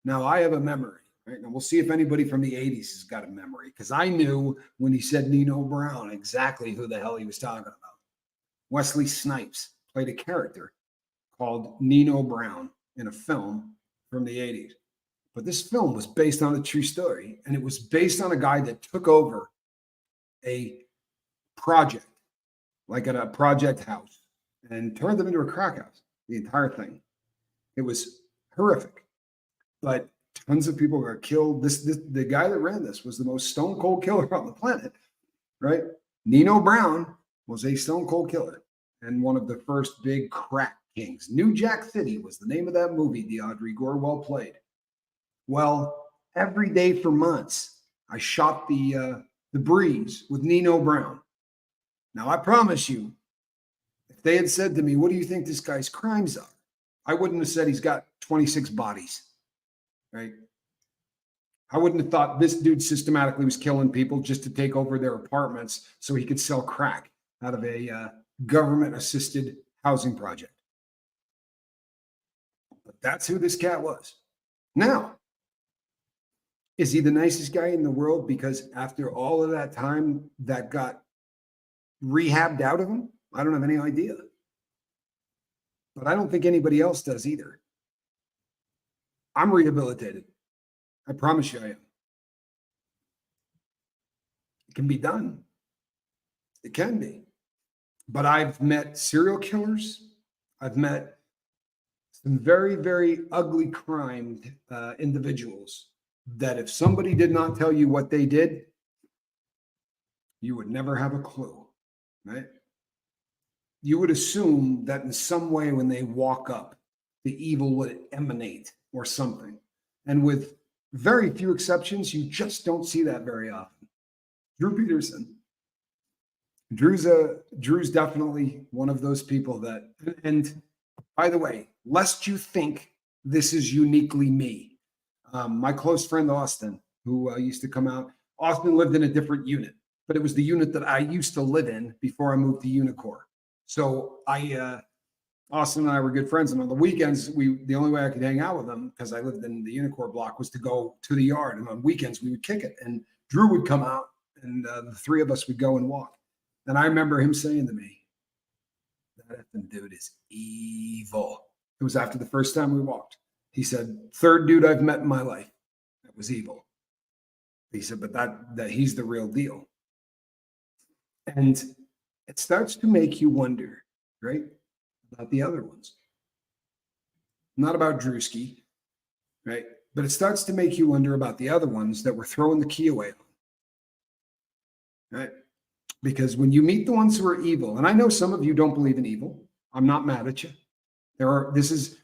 Now, I have a memory, right? And we'll see if anybody from the 80s has got a memory, because I knew when he said Nino Brown exactly who the hell he was talking about. Wesley Snipes played a character called Nino Brown in a film from the 80s. But this film was based on a true story, and it was based on a guy that took over a project, like at a project house, and turned them into a crack house, the entire thing. It was horrific, but tons of people got killed. The guy that ran this was the most stone cold killer on the planet, right? Nino Brown was a stone cold killer and one of the first big crack kings. New Jack City was the name of that movie, the Audrey Gorwell played. Well, every day for months, I shot the breeze with Nino Brown. Now, I promise you, if they had said to me, what do you think this guy's crimes are? I wouldn't have said he's got 26 bodies, right? I wouldn't have thought this dude systematically was killing people just to take over their apartments so he could sell crack out of a government-assisted housing project. But that's who this cat was. Now, is he the nicest guy in the world because after all of that time that got rehabbed out of him? I don't have any idea. But I don't think anybody else does either. I'm rehabilitated. I promise you I am. It can be done. It can be. But I've met serial killers. I've met some very, very ugly crime individuals that if somebody did not tell you what they did, you would never have a clue, right? You would assume that in some way when they walk up, the evil would emanate or something. And with very few exceptions, you just don't see that very often. Drew Peterson. Drew's definitely one of those people that, and by the way, lest you think this is uniquely me, my close friend Austin, who used to come out, Austin lived in a different unit, but it was the unit that I used to live in before I moved to Unicor. So Austin and I were good friends, and on the weekends, the only way I could hang out with him, because I lived in the Unicor block, was to go to the yard, and on weekends we would kick it, and Drew would come out, and the three of us would go and walk. And I remember him saying to me, that effing dude is evil. It was after the first time we walked. He said, third dude I've met in my life that was evil. He said, but that he's the real deal. And it starts to make you wonder, right, about the other ones. Not about Drewski, right? But it starts to make you wonder about the other ones that were throwing the key away on, right? Because when you meet the ones who are evil, and I know some of you don't believe in evil, I'm not mad at you. This is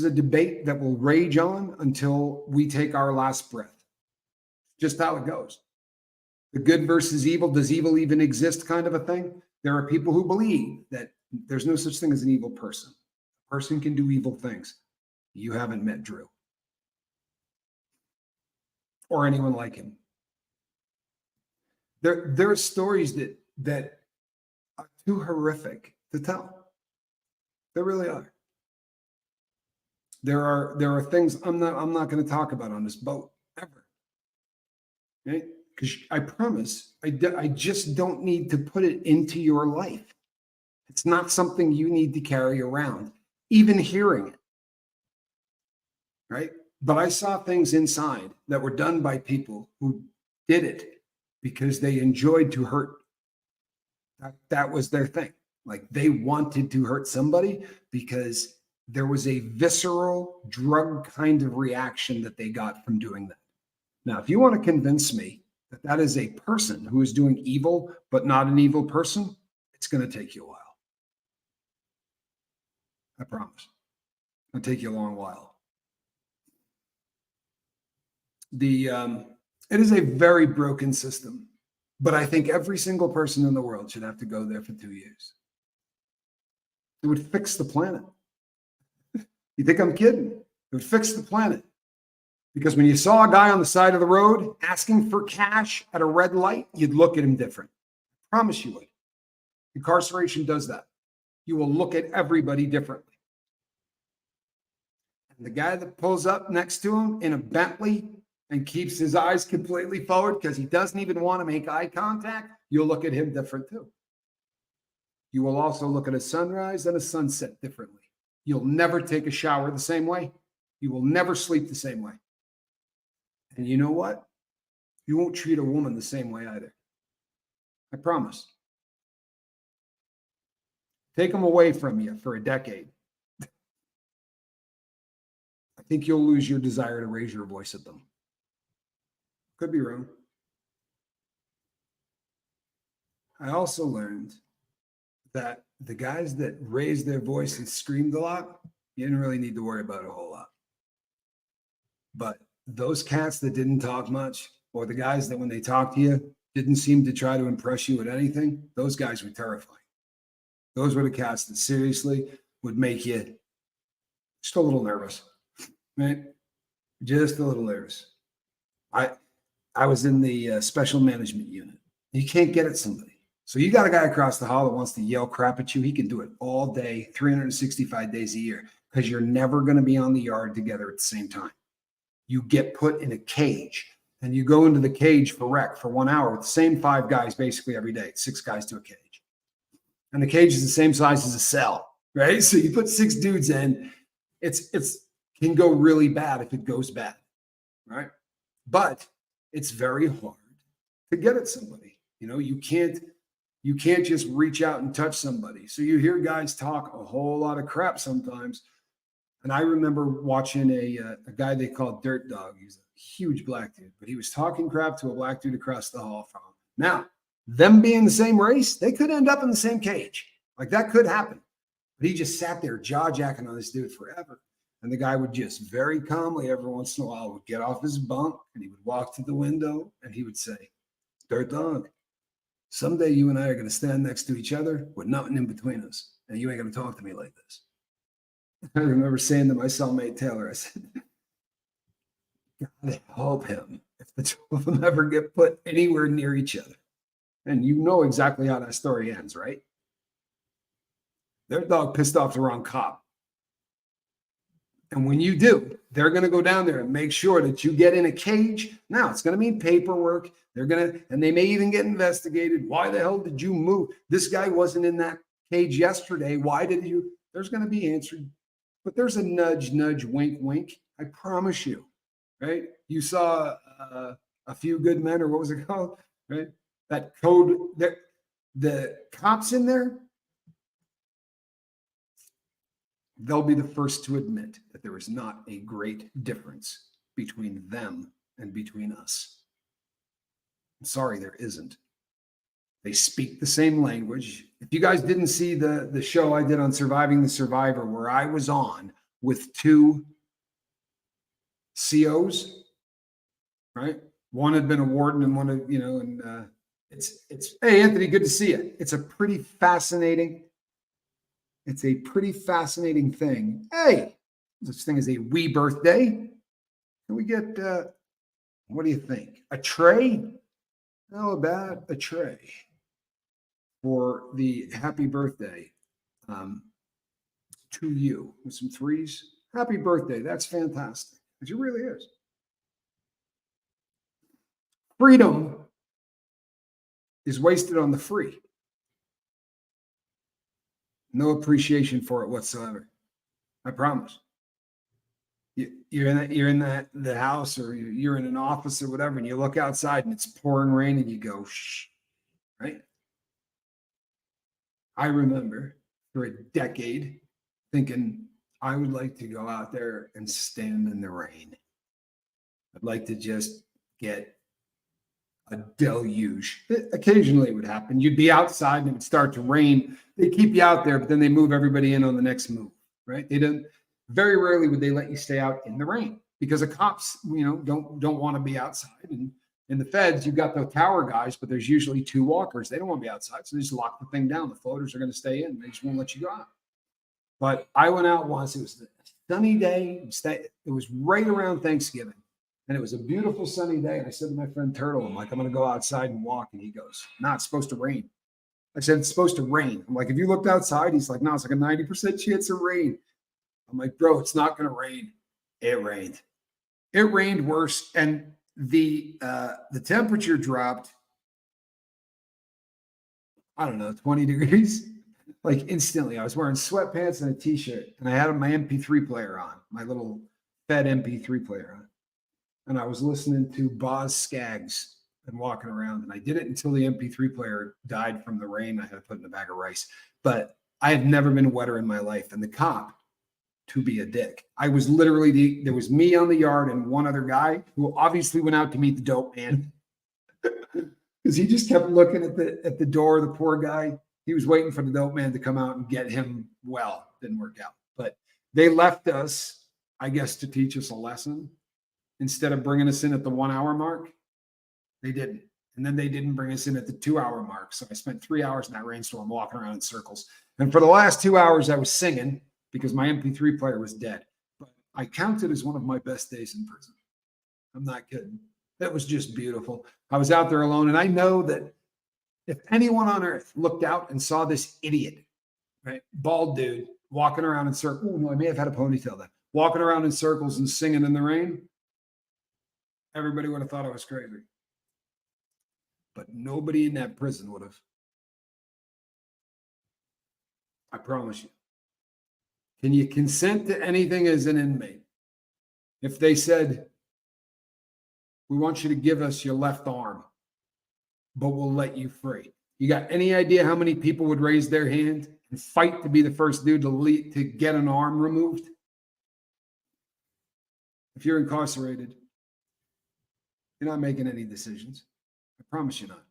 a debate that will rage on until we take our last breath. Just how it goes. The good versus evil, does evil even exist kind of a thing? There are people who believe that there's no such thing as an evil person. A person can do evil things. You haven't met Drew or anyone like him. There are stories that are too horrific to tell. There really are. There are things I'm not going to talk about on this boat ever. Right? Because I promise, I just don't need to put it into your life. It's not something you need to carry around, even hearing it. Right? But I saw things inside that were done by people who did it because they enjoyed to hurt. That was their thing. Like they wanted to hurt somebody because there was a visceral drug kind of reaction that they got from doing that. Now, if you want to convince me that that is a person who is doing evil, but not an evil person, it's going to take you a while. I promise. It'll take you a long while. It is a very broken system, but I think every single person in the world should have to go there for 2 years. It would fix the planet. You think I'm kidding? It would fix the planet. Because when you saw a guy on the side of the road asking for cash at a red light, you'd look at him different. I promise you would. Incarceration does that. You will look at everybody differently. And the guy that pulls up next to him in a Bentley and keeps his eyes completely forward because he doesn't even want to make eye contact, you'll look at him different too. You will also look at a sunrise and a sunset differently. You'll never take a shower the same way. You will never sleep the same way. And you know what? You won't treat a woman the same way either. I promise. Take them away from you for a decade. I think you'll lose your desire to raise your voice at them. Could be wrong. I also learned that the guys that raised their voice and screamed a lot, you didn't really need to worry about it a whole lot. But those cats that didn't talk much, or the guys that when they talked to you didn't seem to try to impress you with anything, those guys were terrifying. Those were the cats that seriously would make you just a little nervous, right? Just a little nervous. I was in the special management unit. You can't get at somebody. So you got a guy across the hall that wants to yell crap at you. He can do it all day, 365 days a year, because you're never going to be on the yard together at the same time. You get put in a cage, and you go into the cage for rec for 1 hour with the same 5 guys basically every day. 6 guys to a cage. And the cage is the same size as a cell, right? So you put 6 dudes in, it's can go really bad if it goes bad, right? But it's very hard to get at somebody. You know, you can't just reach out and touch somebody. So you hear guys talk a whole lot of crap sometimes. And I remember watching a guy they called Dirt Dog. He's a huge black dude, but he was talking crap to a black dude across the hall from him. Now, them being the same race, they could end up in the same cage. Like that could happen. But he just sat there jaw jacking on this dude forever. And the guy would just very calmly every once in a while would get off his bunk and he would walk to the window and he would say, Dirt Dog, someday you and I are going to stand next to each other with nothing in between us. And you ain't going to talk to me like this. I remember saying to my cellmate Taylor, I said, God help him if the two of them ever get put anywhere near each other. And you know exactly how that story ends, right? Their dog pissed off the wrong cop. And when you do, they're going to go down there and make sure that you get in a cage. Now, it's going to mean paperwork. And they may even get investigated. Why the hell did you move? This guy wasn't in that cage yesterday. Why did you? There's going to be answered. But there's a nudge, nudge, wink, wink. I promise you, right? You saw A Few Good Men, or what was it called, right? That code, the cops in there, they'll be the first to admit that there is not a great difference between them and between us. I'm sorry, there isn't. They speak the same language. If you guys didn't see the show I did on Surviving the Survivor, where I was on with 2 COs, right? One had been a warden and one had, it's hey, Anthony, good to see you. It's a pretty fascinating thing. Hey, this thing is a wee birthday. Can we get, what do you think? A tray? How about a tray for the happy birthday to you with some 3s? Happy birthday. That's fantastic. It really is. Freedom is wasted on the free. No appreciation for it whatsoever. I promise. You're in the house, or you're in an office or whatever, and you look outside and it's pouring rain and you go, shh, right? I remember for a decade thinking I would like to go out there and stand in the rain. I'd like to just get a deluge. Occasionally it would happen. You'd be outside and it would start to rain. They keep you out there, but then they move everybody in on the next move, right? Very rarely would they let you stay out in the rain because the cops, don't want to be outside. And in the feds, you've got the tower guys, but there's usually 2 walkers. They don't want to be outside, so they just lock the thing down. The floaters are going to stay in. They just won't let you go out. But I went out once. It was a sunny day. It was right around Thanksgiving. And it was a beautiful sunny day. And I said to my friend Turtle, I'm like, I'm going to go outside and walk. And he goes, no, it's supposed to rain. I said, it's supposed to rain. I'm like, if you looked outside, he's like, no, it's like a 90% chance of rain. I'm like, bro, it's not going to rain. It rained. It rained worse. And the temperature dropped, I don't know, 20 degrees, like instantly. I was wearing sweatpants and a t-shirt, and I had my MP3 player on, my little Fed MP3 player on. And I was listening to Boz Scaggs and walking around. And I did it until the MP3 player died from the rain. I had to put in a bag of rice. But I have never been wetter in my life. And the cop, to be a dick. I was literally there was me on the yard and one other guy who obviously went out to meet the dope man. Because he just kept looking at the door, the poor guy. He was waiting for the dope man to come out and get him. Well, didn't work out. But they left us, I guess, to teach us a lesson. Instead of bringing us in at the 1 hour mark, they didn't. And then they didn't bring us in at the 2 hour mark. So I spent 3 hours in that rainstorm walking around in circles. And for the last 2 hours, I was singing because my MP3 player was dead. But I count it as one of my best days in prison. I'm not kidding. That was just beautiful. I was out there alone. And I know that if anyone on earth looked out and saw this idiot, right, bald dude, walking around in circles, oh, no, I may have had a ponytail then, walking around in circles and singing in the rain, everybody would have thought I was crazy. But nobody in that prison would have. I promise you. Can you consent to anything as an inmate? If they said, we want you to give us your left arm, but we'll let you free. You got any idea how many people would raise their hand and fight to be the first dude to get an arm removed? If you're incarcerated, you're not making any decisions. I promise you not.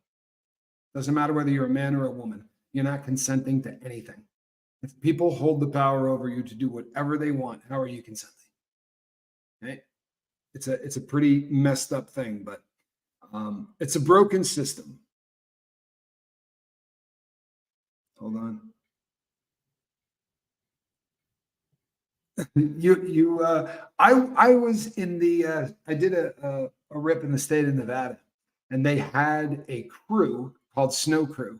Doesn't matter whether you're a man or a woman. You're not consenting to anything. If people hold the power over you to do whatever they want, how are you consenting? Right? It's a pretty messed up thing, but it's a broken system. Hold on. I was in the I did a rip in the state of Nevada, and they had a crew called Snow Crew,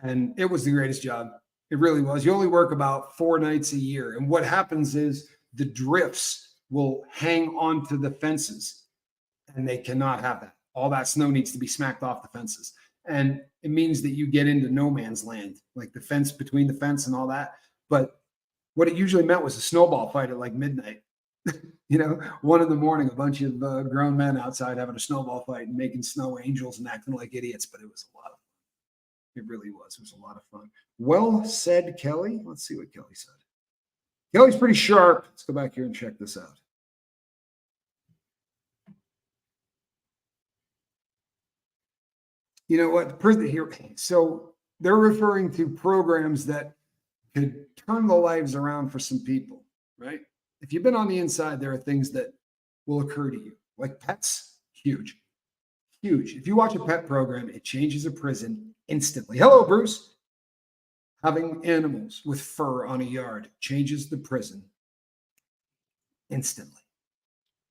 and it was the greatest job. It really was. You only work about 4 nights a year, and what happens is the drifts will hang onto the fences, and they cannot have that. All that snow needs to be smacked off the fences, and it means that you get into no man's land, like the fence between the fence and all that. But what it usually meant was a snowball fight at like midnight. 1 in the morning, a bunch of grown men outside having a snowball fight and making snow angels and acting like idiots. But it was a lot of fun. It really was. It was a lot of fun. Well said, Kelly. Let's see what Kelly said. Kelly's pretty sharp. Let's go back here and check this out. You know what? Here, so they're referring to programs that could turn the lives around for some people, right? If you've been on the inside, there are things that will occur to you, like pets. Huge. If you watch a pet program, it changes a prison instantly. Hello, Bruce. Having animals with fur on a yard changes the prison instantly.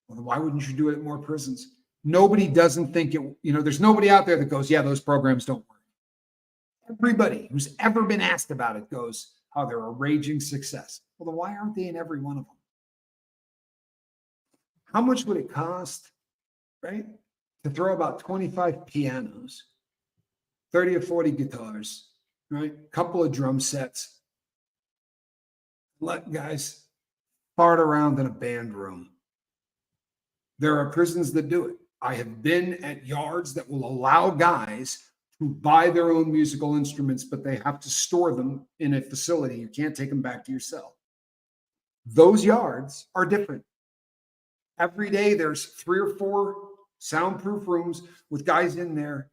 Well, why wouldn't you do it at more prisons? Nobody doesn't think it, there's nobody out there that goes, yeah, those programs don't work. Everybody who's ever been asked about it goes, oh, they're a raging success. Well, then why aren't they in every one of them? How much would it cost, right, to throw about 25 pianos, 30 or 40 guitars, right, a couple of drum sets, let guys fart around in a band room? There are prisons that do it. I have been at yards that will allow guys to buy their own musical instruments, but they have to store them in a facility. You can't take them back to your cell. Those yards are different. Every day there's 3 or 4 soundproof rooms with guys in there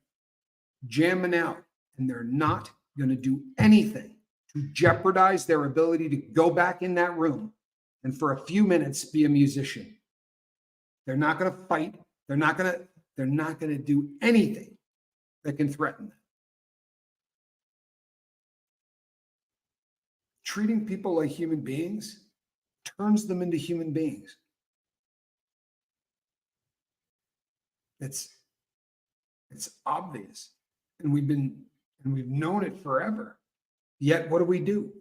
jamming out, and they're not going to do anything to jeopardize their ability to go back in that room and for a few minutes be a musician. They're not going to fight. They're not going to do anything that can threaten them. Treating people like human beings turns them into human beings. It's obvious, and we've known it forever. Yet what do?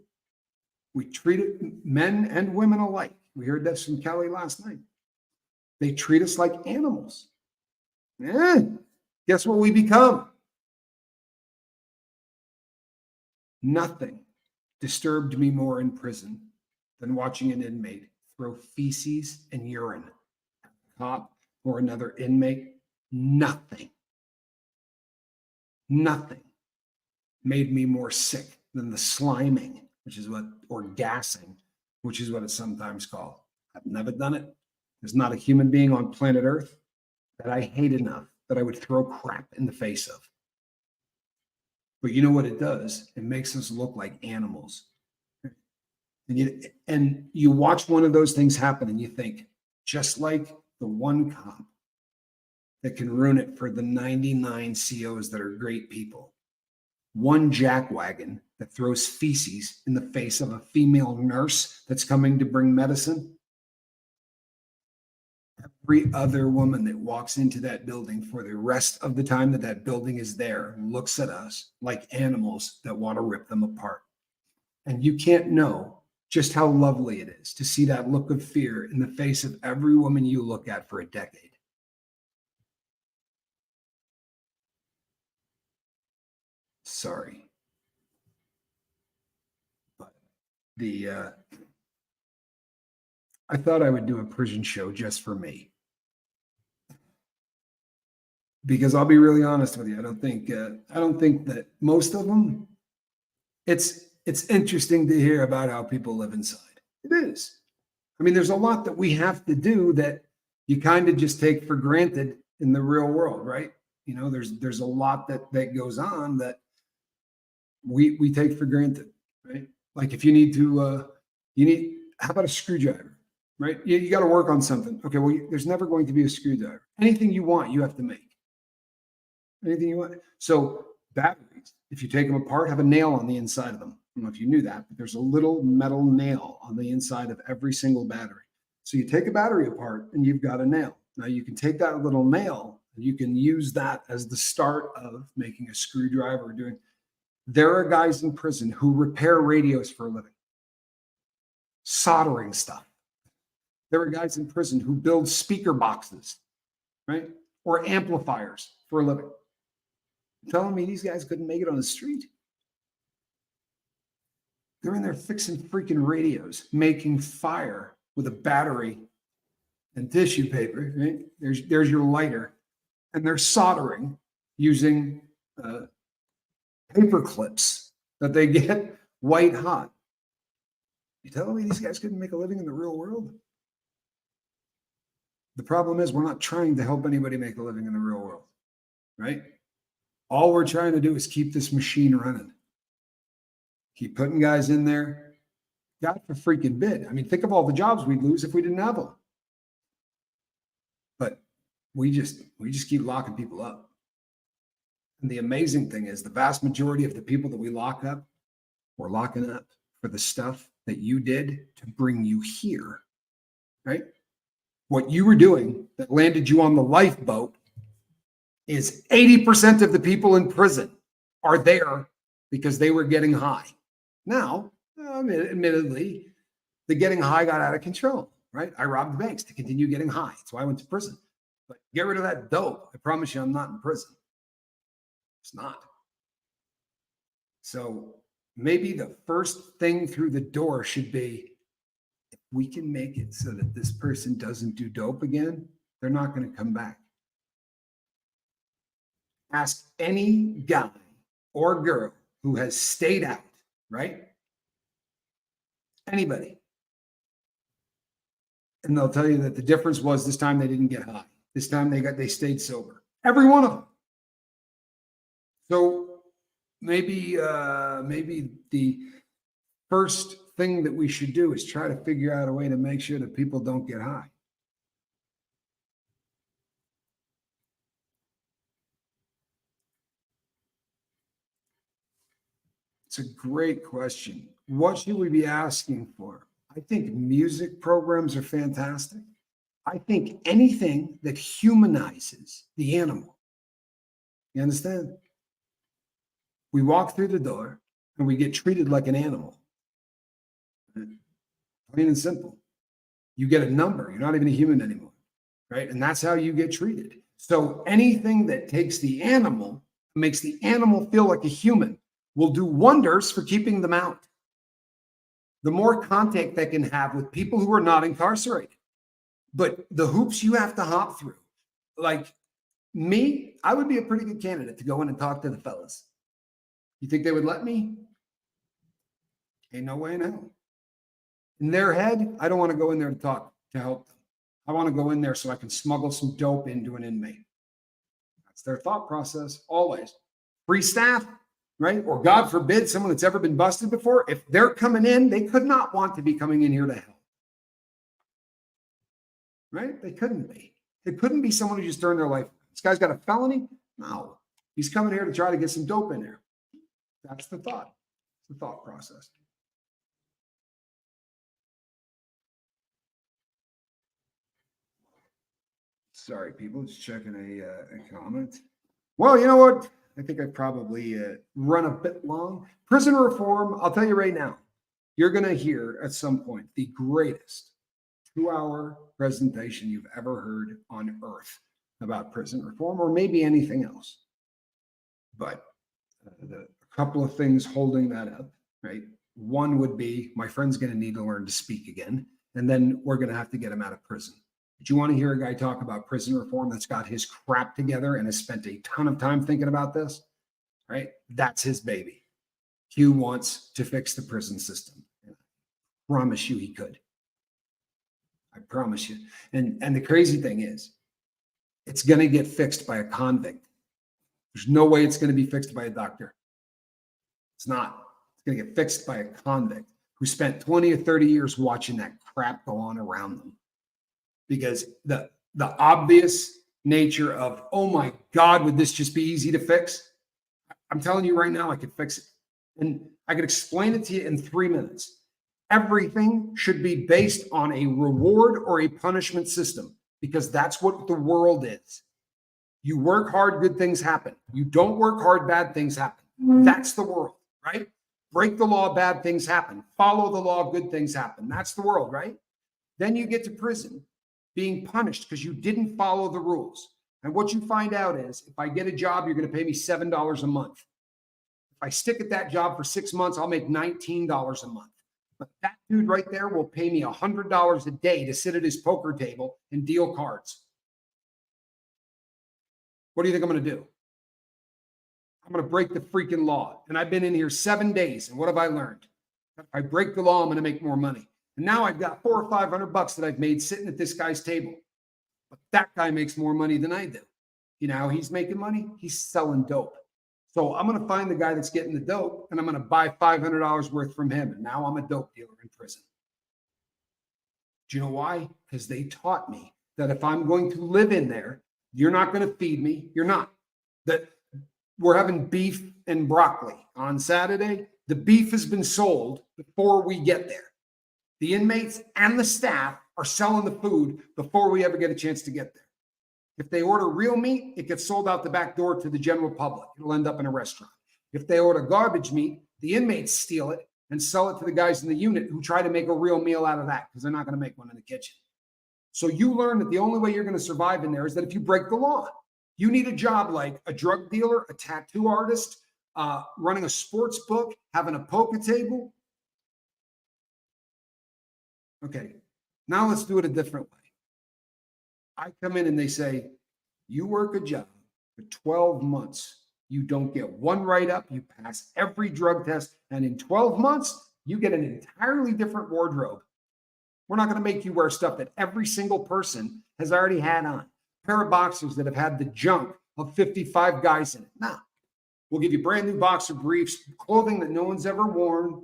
We treat it, men and women alike. We heard this from Kelly last night. They treat us like animals. Guess what we become? Nothing disturbed me more in prison than watching an inmate throw feces and urine at a cop or another inmate. Nothing. nothing made me more sick than the sliming, or gassing, which is what it's sometimes called. I've never done it. There's not a human being on planet Earth that I hate enough that I would throw crap in the face of. But you know what it does? It makes us look like animals. And you watch one of those things happen and you think, just like the one cop that can ruin it for the 99 COs that are great people, one jackwagon that throws feces in the face of a female nurse that's coming to bring medicine, every other woman that walks into that building for the rest of the time that that building is there looks at us like animals that want to rip them apart. And you can't know just how lovely it is to see that look of fear in the face of every woman you look at for a decade. Sorry. But I thought I would do a prison show just for me. Because I'll be really honest with you, I don't think that most of them, it's interesting to hear about how people live inside. It is. I mean, there's a lot that we have to do that you kind of just take for granted in the real world, right? You know, there's a lot that goes on that we take for granted, right? Like if you need to, how about a screwdriver, right? You got to work on something. Okay, well, there's never going to be a screwdriver. Anything you want, you have to make. Anything you want. So batteries, if you take them apart, have a nail on the inside of them. I don't know if you knew that, but there's a little metal nail on the inside of every single battery. So you take a battery apart and you've got a nail. Now you can take that little nail and you can use that as the start of making a screwdriver or doing. There are guys in prison who repair radios for a living, soldering stuff. There are guys in prison who build speaker boxes, right? Or amplifiers for a living. You're telling me these guys couldn't make it on the street? They're in there fixing freaking radios, making fire with a battery and tissue paper, right? There's your lighter. And they're soldering using paper clips that they get white hot. You telling me these guys couldn't make a living in the real world? The problem is we're not trying to help anybody make a living in the real world, right? All we're trying to do is keep this machine running. Keep putting guys in there. God for freaking bid. I mean, think of all the jobs we'd lose if we didn't have them. But we just keep locking people up. And the amazing thing is the vast majority of the people that we lock up, we're locking up for the stuff that you did to bring you here, right? What you were doing that landed you on the lifeboat is 80% of the people in prison are there because they were getting high. Now, admittedly, the getting high got out of control, right? I robbed banks to continue getting high. That's why I went to prison. But get rid of that dope. I promise you I'm not in prison. It's not. So maybe the first thing through the door should be, if we can make it so that this person doesn't do dope again, they're not going to come back. Ask any guy or girl who has stayed out, right? Anybody. And they'll tell you that the difference was this time they didn't get high. This time they stayed sober. Every one of them. So maybe the first thing that we should do is try to figure out a way to make sure that people don't get high. It's a great question. What should we be asking for? I think music programs are fantastic. I think anything that humanizes the animal. You understand? We walk through the door and we get treated like an animal. Plain and simple. You get a number. You're not even a human anymore, right? And that's how you get treated. So anything that takes the animal, makes the animal feel like a human, will do wonders for keeping them out. The more contact they can have with people who are not incarcerated. But the hoops you have to hop through, like Me, I would be a pretty good candidate to go in and talk to the fellas. You think they would let me? Ain't no way in hell. In their head, I don't want to go in there to talk to help them. I want to go in there so I can smuggle some dope into an inmate. That's their thought process, always. Free staff, right? Or God forbid, someone that's ever been busted before, if they're coming in, they could not want to be coming in here to help. Right? They couldn't be. It couldn't be someone who just turned their life. This guy's got a felony? No. He's coming here to try to get some dope in there. That's the thought. The thought process. Sorry, people, just checking a comment. Well, you know what? I think I probably run a bit long. Prison reform, I'll tell you right now, you're going to hear at some point the greatest 2-hour presentation you've ever heard on earth about prison reform, or maybe anything else. But a couple of things holding that up, right? One would be my friend's going to need to learn to speak again, and then we're going to have to get him out of prison. But you want to hear a guy talk about prison reform that's got his crap together and has spent a ton of time thinking about this, right? That's his baby. Hugh wants to fix the prison system. I promise you he could. I promise you. And the crazy thing is, it's going to get fixed by a convict. There's no way it's going to be fixed by a doctor. It's not. It's going to get fixed by a convict who spent 20 or 30 years watching that crap go on around them. Because the obvious nature of, oh my God, would this just be easy to fix? I'm telling you right now, I could fix it. And I could explain it to you in 3 minutes. Everything should be based on a reward or a punishment system, because that's what the world is. You work hard, good things happen. You don't work hard, bad things happen. That's the world, right? Break the law, bad things happen. Follow the law, good things happen. That's the world, right? Then you get to prison, being punished because you didn't follow the rules. And what you find out is, if I get a job, you're going to pay me $7 a month. If I stick at that job for 6 months, I'll make $19 a month. But that dude right there will pay me $100 a day to sit at his poker table and deal cards. What do you think I'm going to do? I'm going to break the freaking law. And I've been in here 7 days. And what have I learned? If I break the law, I'm going to make more money. And now I've got $400 or $500 that I've made sitting at this guy's table. But that guy makes more money than I do. You know how he's making money? He's selling dope. So I'm going to find the guy that's getting the dope, and I'm going to buy $500 worth from him. And now I'm a dope dealer in prison. Do you know why? Because they taught me that if I'm going to live in there, you're not going to feed me. You're not. That we're having beef and broccoli on Saturday. The beef has been sold before we get there. The inmates and the staff are selling the food before we ever get a chance to get there. If they order real meat, it gets sold out the back door to the general public. It'll end up in a restaurant. If they order garbage meat, the inmates steal it and sell it to the guys in the unit who try to make a real meal out of that, because they're not going to make one in the kitchen. So you learn that the only way you're going to survive in there is that if you break the law. You need a job like a drug dealer, a tattoo artist, running a sports book, having a poker table. Okay, now let's do it a different way. I come in and they say, you work a job for 12 months. You don't get one write-up. You pass every drug test. And in 12 months, you get an entirely different wardrobe. We're not going to make you wear stuff that every single person has already had on. A pair of boxers that have had the junk of 55 guys in it. No. We'll give you brand new boxer briefs, clothing that no one's ever worn,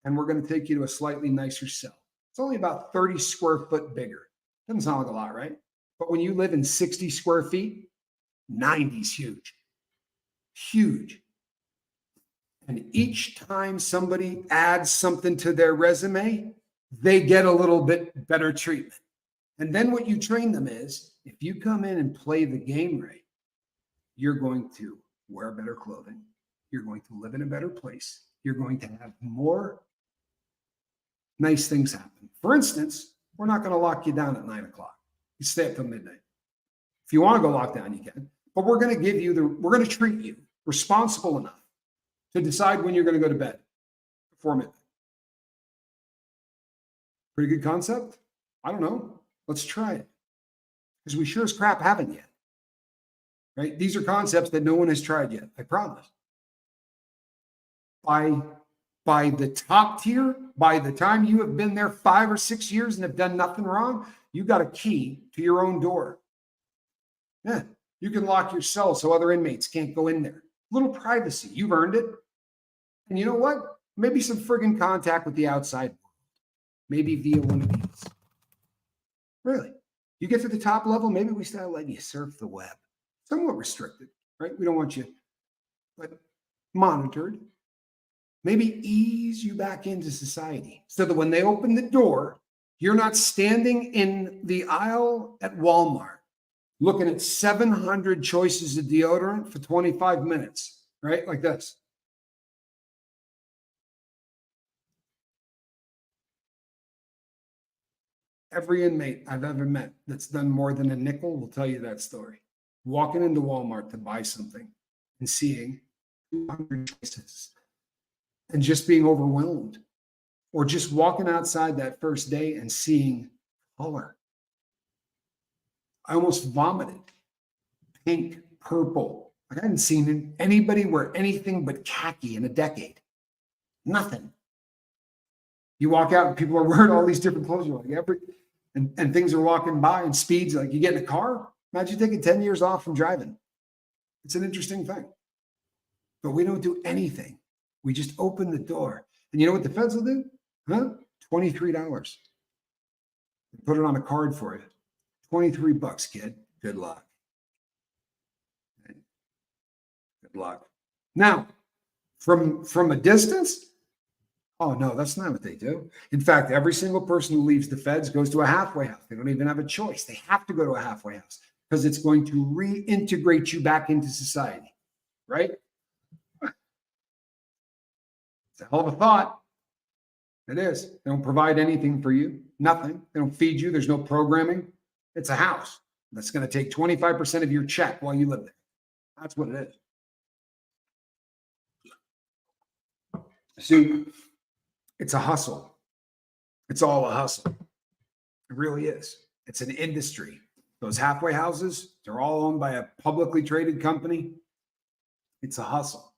and we're going to take you to a slightly nicer cell. It's only about 30 square foot bigger. Doesn't sound like a lot, right? But when you live in 60 square feet, 90 is huge. Huge. And each time somebody adds something to their resume, they get a little bit better treatment. And then what you train them is, if you come in and play the game right, you're going to wear better clothing. You're going to live in a better place. You're going to have more nice things happen. For instance, we're not going to lock you down at 9 o'clock. You stay up till midnight. If you want to go lock down, you can. But we're going to give you we're going to treat you responsible enough to decide when you're going to go to bed before midnight. Pretty good concept? I don't know. Let's try it. Because we sure as crap haven't yet. right? These are concepts that no one has tried yet, I promise. By the top tier, by the time you have been there 5 or 6 years and have done nothing wrong, you got a key to your own door. Yeah, you can lock your cell so other inmates can't go in there. Little privacy, you've earned it. And you know what? Maybe some friggin' contact with the outside world. Maybe via one of these. Really? You get to the top level, maybe we start letting you surf the web. Somewhat restricted, right? We don't want you, but monitored. Maybe ease you back into society so that when they open the door, you're not standing in the aisle at Walmart looking at 700 choices of deodorant for 25 minutes, right? Like this. Every inmate I've ever met that's done more than a nickel will tell you that story. Walking into Walmart to buy something and seeing 200 choices and just being overwhelmed, or just walking outside that first day and seeing color. I almost vomited. Pink, purple. Like I hadn't seen anybody wear anything but khaki in a decade. Nothing. You walk out and people are wearing all these different clothes. You're like, and things are walking by and speeds. Like you get in a car. Imagine taking 10 years off from driving. It's an interesting thing. But we don't do anything. We just open the door. And you know what the feds will do? Huh? $23. Put it on a card for you. $23, kid. Good luck. Good luck. Now, from a distance, oh no, that's not what they do. In fact, every single person who leaves the feds goes to a halfway house. They don't even have a choice. They have to go to a halfway house because it's going to reintegrate you back into society, right? It's a hell of a thought. It is. They don't provide anything for you. Nothing. They don't feed you. There's no programming. It's a house that's going to take 25% of your check while you live there. That's what it is. See, it's a hustle. It's all a hustle. It really is. It's an industry. Those halfway houses, they're all owned by a publicly traded company. It's a hustle.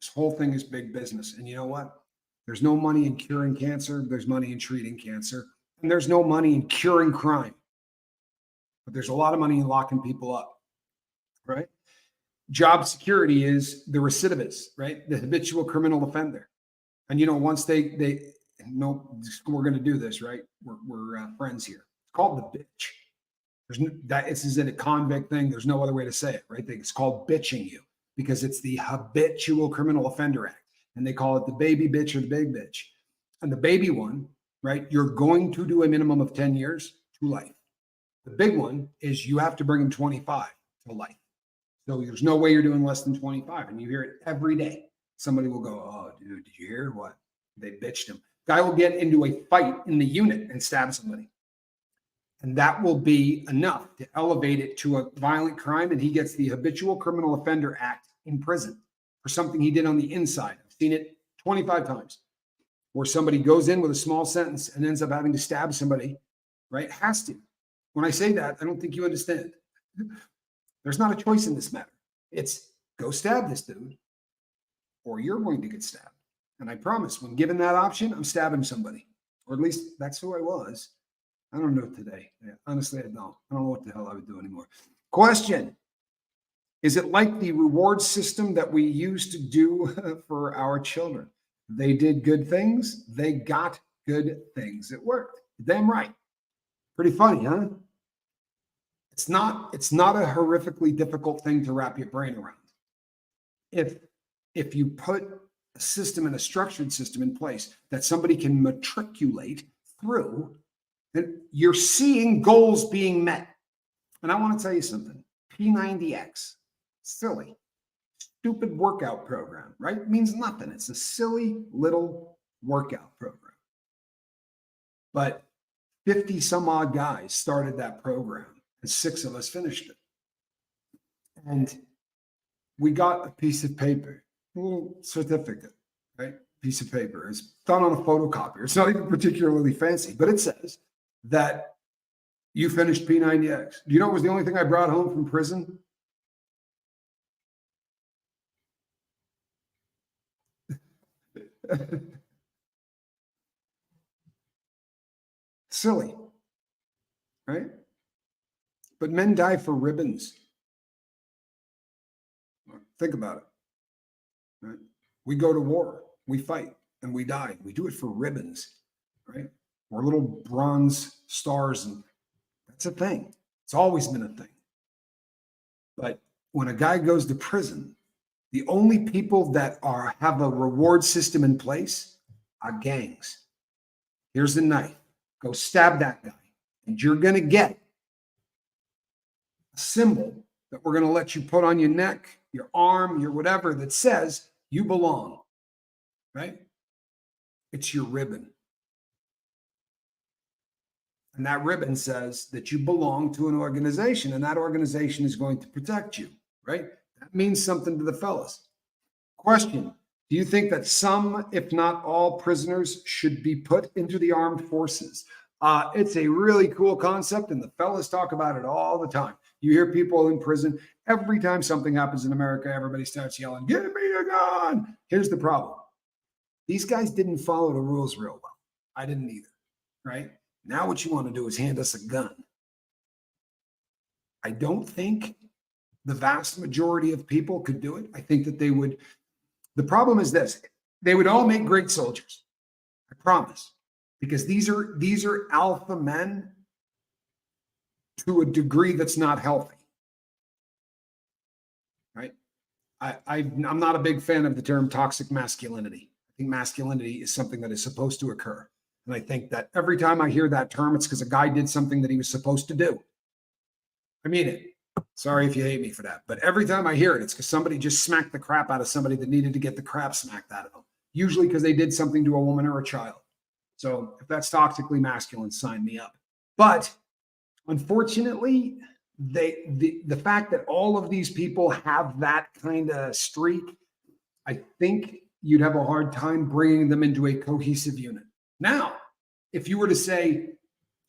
This whole thing is big business. And you know what? There's no money in curing cancer. There's money in treating cancer. And there's no money in curing crime. But there's a lot of money in locking people up, right? Job security is the recidivist, right? The habitual criminal offender. And, you know, once they no, we're going to do this, right? We're friends here. It's called the bitch. There's no, that this isn't a convict thing. There's no other way to say it, right? It's called bitching you because it's the Habitual Criminal Offender Act. And they call it the baby bitch or the big bitch. And the baby one, right? You're going to do a minimum of 10 years to life. The big one is you have to bring him 25 to life. So there's no way you're doing less than 25. And you hear it every day. Somebody will go, oh, dude, did you hear what? They bitched him. Guy will get into a fight in the unit and stab somebody. And that will be enough to elevate it to a violent crime. And he gets the Habitual Criminal Offender Act in prison for something he did on the inside. I've seen it 25 times where somebody goes in with a small sentence and ends up having to stab somebody, right? Has to. When I say that, I don't think you understand. There's not a choice in this matter. It's go stab this dude or you're going to get stabbed. And I promise when given that option, I'm stabbing somebody, or at least that's who I was. I don't know today. Honestly, I don't know what the hell I would do anymore. Question. Is it like the reward system that we used to do for our children? They did good things. They got good things. It worked. Damn right. Pretty funny, huh? It's not a horrifically difficult thing to wrap your brain around. If you put a system and a structured system in place that somebody can matriculate through, then you're seeing goals being met. And I want to tell you something. P90X, silly, stupid workout program, right? It means nothing. It's a silly little workout program. But 50 some odd guys started that program and 6 of us finished it. And we got a piece of paper, a little certificate, right? Piece of paper. It's done on a photocopier. It's not even particularly fancy, but it says that you finished P90X. Do you know it was the only thing I brought home from prison? Silly, right? But men die for ribbons. Think about it, right? We go to war, we fight, and we die. We do it for ribbons, right? We're little bronze stars, and that's a thing. It's always been a thing. But when a guy goes to prison, the only people that have a reward system in place are gangs. Here's the knife. Go stab that guy. And you're going to get a symbol that we're going to let you put on your neck, your arm, your whatever, that says you belong, right? It's your ribbon. And that ribbon says that you belong to an organization, and that organization is going to protect you, right? That means something to the fellas. Question: do you think that some, if not all, prisoners should be put into the armed forces? It's a really cool concept, and the fellas talk about it all the time. You hear people in prison, every time something happens in America, everybody starts yelling, "Give me a gun!" Here's the problem. These guys didn't follow the rules real well. I didn't either, right? Now what you want to do is hand us a gun. I don't think the vast majority of people could do it. I think that they would. The problem is this: they would all make great soldiers. I promise, because these are alpha men to a degree that's not healthy, right? I'm not a big fan of the term toxic masculinity. I think masculinity is something that is supposed to occur. And I think that every time I hear that term, it's because a guy did something that he was supposed to do. I mean it. Sorry if you hate me for that. But every time I hear it, it's because somebody just smacked the crap out of somebody that needed to get the crap smacked out of them. Usually because they did something to a woman or a child. So if that's toxically masculine, sign me up. But unfortunately, the fact that all of these people have that kind of streak, I think you'd have a hard time bringing them into a cohesive unit. Now, if you were to say,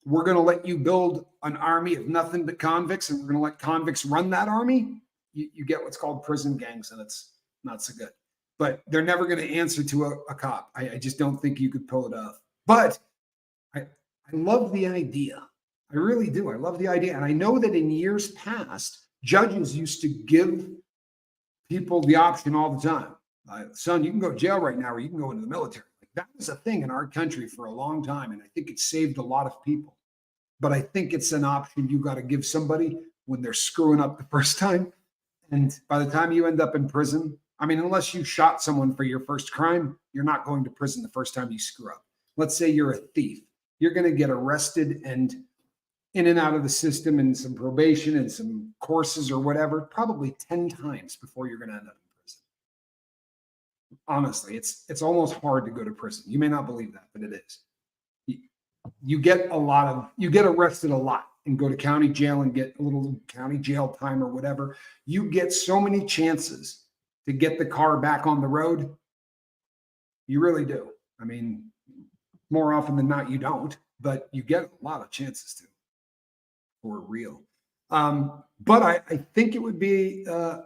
we're going to let you build an army of nothing but convicts, and we're going to let convicts run that army, you get what's called prison gangs, and it's not so good. But they're never going to answer to a cop. I just don't think you could pull it off. But I love the idea. I really do. I love the idea. And I know that in years past, judges used to give people the option all the time. Son, you can go to jail right now, or you can go into the military. That was a thing in our country for a long time, and I think it saved a lot of people. But I think it's an option you got to give somebody when they're screwing up the first time. And by the time you end up in prison, I mean, unless you shot someone for your first crime, you're not going to prison the first time you screw up. Let's say you're a thief. You're going to get arrested and in and out of the system and some probation and some courses or whatever, probably 10 times before you're going to end up in prison. Honestly, it's almost hard to go to prison. You may not believe that, but it is. You get arrested a lot and go to county jail and get a little county jail time or whatever. You get so many chances to get the car back on the road. You really do. I mean, more often than not, you don't, but you get a lot of chances to, for real. But I think it would be, I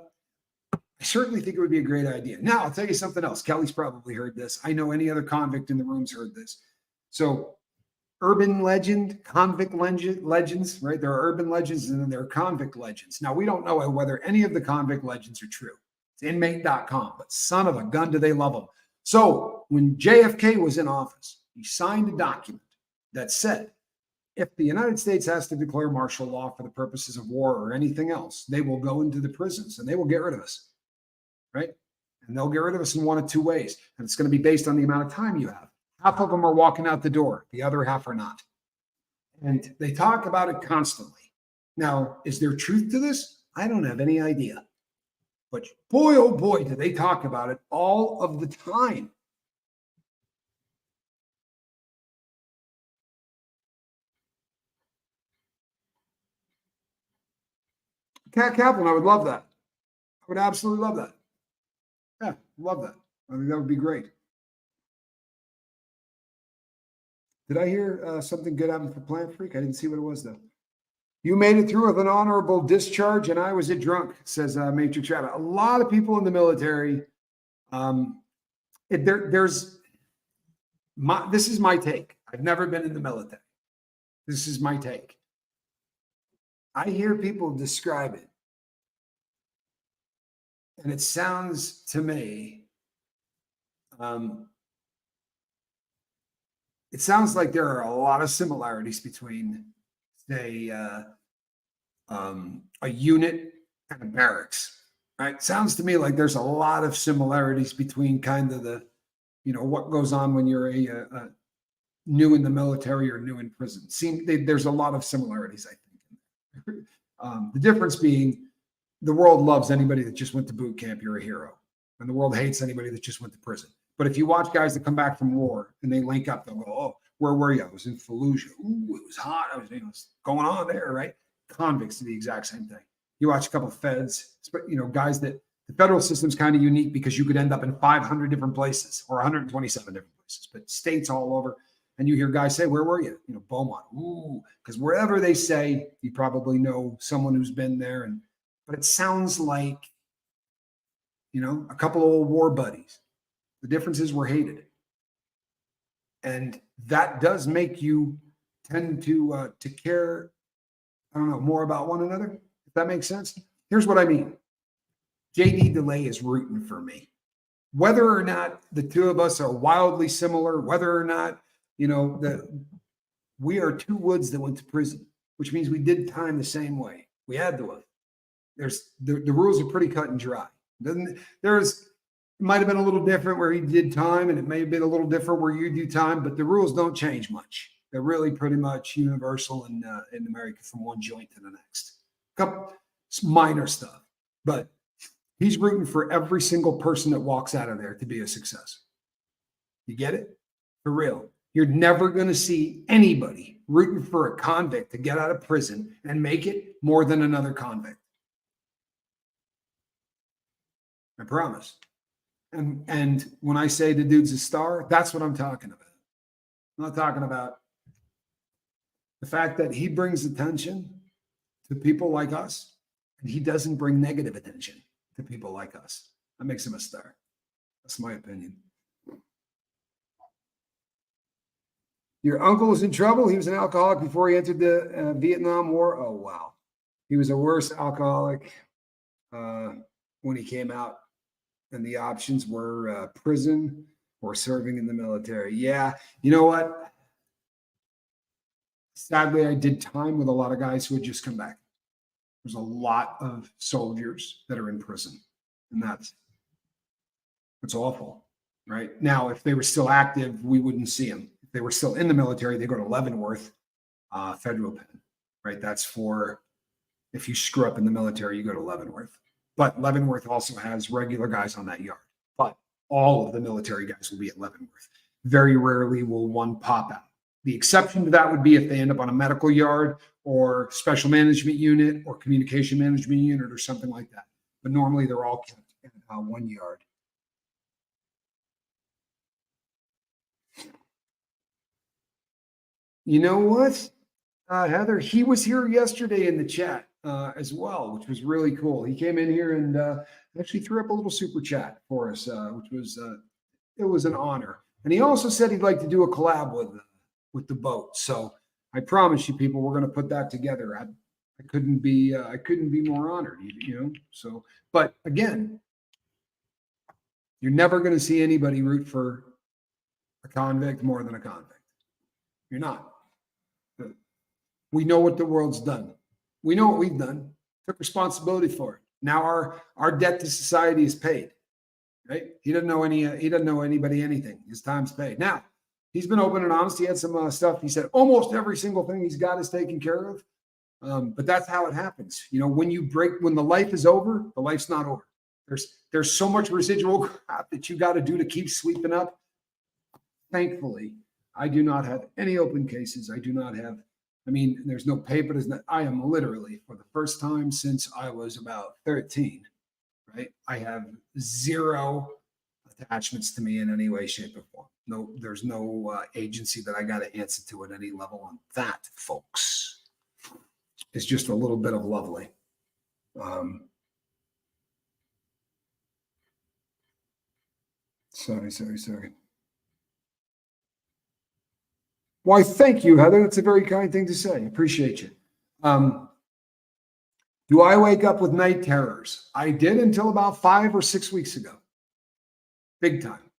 certainly think it would be a great idea. Now, I'll tell you something else. Kelly's probably heard this. I know any other convict in the room's heard this. So urban legend, convict legends, right? There are urban legends and then there are convict legends. Now, we don't know whether any of the convict legends are true. It's inmate.com, but son of a gun, do they love them. So when JFK was in office, he signed a document that said, if the United States has to declare martial law for the purposes of war or anything else, they will go into the prisons and they will get rid of us, right? And they'll get rid of us in one of two ways. And it's going to be based on the amount of time you have. Half of them are walking out the door. The other half are not. And they talk about it constantly. Now, is there truth to this? I don't have any idea. But boy, oh boy, do they talk about it all of the time. Cat Kaplan, I would love that. I would absolutely love that. Yeah, love that. I think that would be great. Did I hear something good happen for Plant Freak? I didn't see what it was, though. You made it through with an honorable discharge, and I was a drunk, says Matrix Rabbit. A lot of people in the military, there's This is my take. I've never been in the military. This is my take. I hear people describe it, and it sounds to me, it sounds like there are a lot of similarities between, say, a unit and a barracks. Right? Sounds to me like there's a lot of similarities between kind of the, what goes on when you're a new in the military or new in prison. There's a lot of similarities, I think. The difference being, the world loves anybody that just went to boot camp. You're a hero, and the world hates anybody that just went to prison. But if you watch guys that come back from war and they link up, they'll go, "Oh, where were you? I was in Fallujah. Ooh, it was hot. I was, what's going on there, right?" Convicts do the exact same thing. You watch a couple of feds, guys that the federal system's kind of unique because you could end up in 500 different places or 127 different places, but states all over. And you hear guys say, "Where were you?" Beaumont. Ooh, because wherever they say, you probably know someone who's been there. But it sounds like, a couple of old war buddies. The difference is we're hated. And that does make you tend to care, I don't know, more about one another, if that makes sense. Here's what I mean. JD DeLay is rooting for me. Whether or not the two of us are wildly similar, whether or not, we are two Woods that went to prison, which means we did time the same way. We had to have. The rules are pretty cut and dry. It might have been a little different where he did time, and it may have been a little different where you do time, but the rules don't change much. They're really pretty much universal in America from one joint to the next. Couple minor stuff, but he's rooting for every single person that walks out of there to be a success. You get it? For real. You're never going to see anybody rooting for a convict to get out of prison and make it more than another convict. I promise. And when I say the dude's a star, that's what I'm talking about. I'm not talking about the fact that he brings attention to people like us, and he doesn't bring negative attention to people like us. That makes him a star. That's my opinion. Your uncle is in trouble. He was an alcoholic before he entered the Vietnam War. Oh, wow. He was a worse alcoholic when he came out. And the options were prison or serving in the military. Yeah, you know what? Sadly, I did time with a lot of guys who had just come back. There's a lot of soldiers that are in prison, and that's awful, right? Now, if they were still active, we wouldn't see them. If they were still in the military, they go to Leavenworth federal pen, right? That's for if you screw up in the military, you go to Leavenworth. But Leavenworth also has regular guys on that yard. But all of the military guys will be at Leavenworth. Very rarely will one pop out. The exception to that would be if they end up on a medical yard or special management unit or communication management unit or something like that. But normally they're all kept at one yard. You know what, Heather? He was here yesterday in the chat as well, which was really cool. He came in here and actually threw up a little super chat for us, which was it was an honor. And he also said he'd like to do a collab with the boat. So I promise you, people, we're going to put that together. I couldn't be more honored, So, but again, you're never going to see anybody root for a convict more than a convict. You're not. We know what the world's done. We know what we've done. Took responsibility for it. Now our debt to society is paid. Right? He doesn't know anybody anything. His time's paid. Now he's been open and honest. He had some stuff. He said almost every single thing he's got is taken care of. But that's how it happens. When the life is over, the life's not over. There's so much residual crap that you got to do to keep sweeping up. Thankfully, I do not have any open cases. There's no paper. I am literally, for the first time since I was about 13, right? I have zero attachments to me in any way, shape, or form. No, there's no agency that I got to answer to at any level. And that, folks, is just a little bit of lovely. Sorry. Why, thank you, Heather. That's a very kind thing to say. Appreciate you. Do I wake up with night terrors? I did until about 5 or 6 weeks ago. Big time.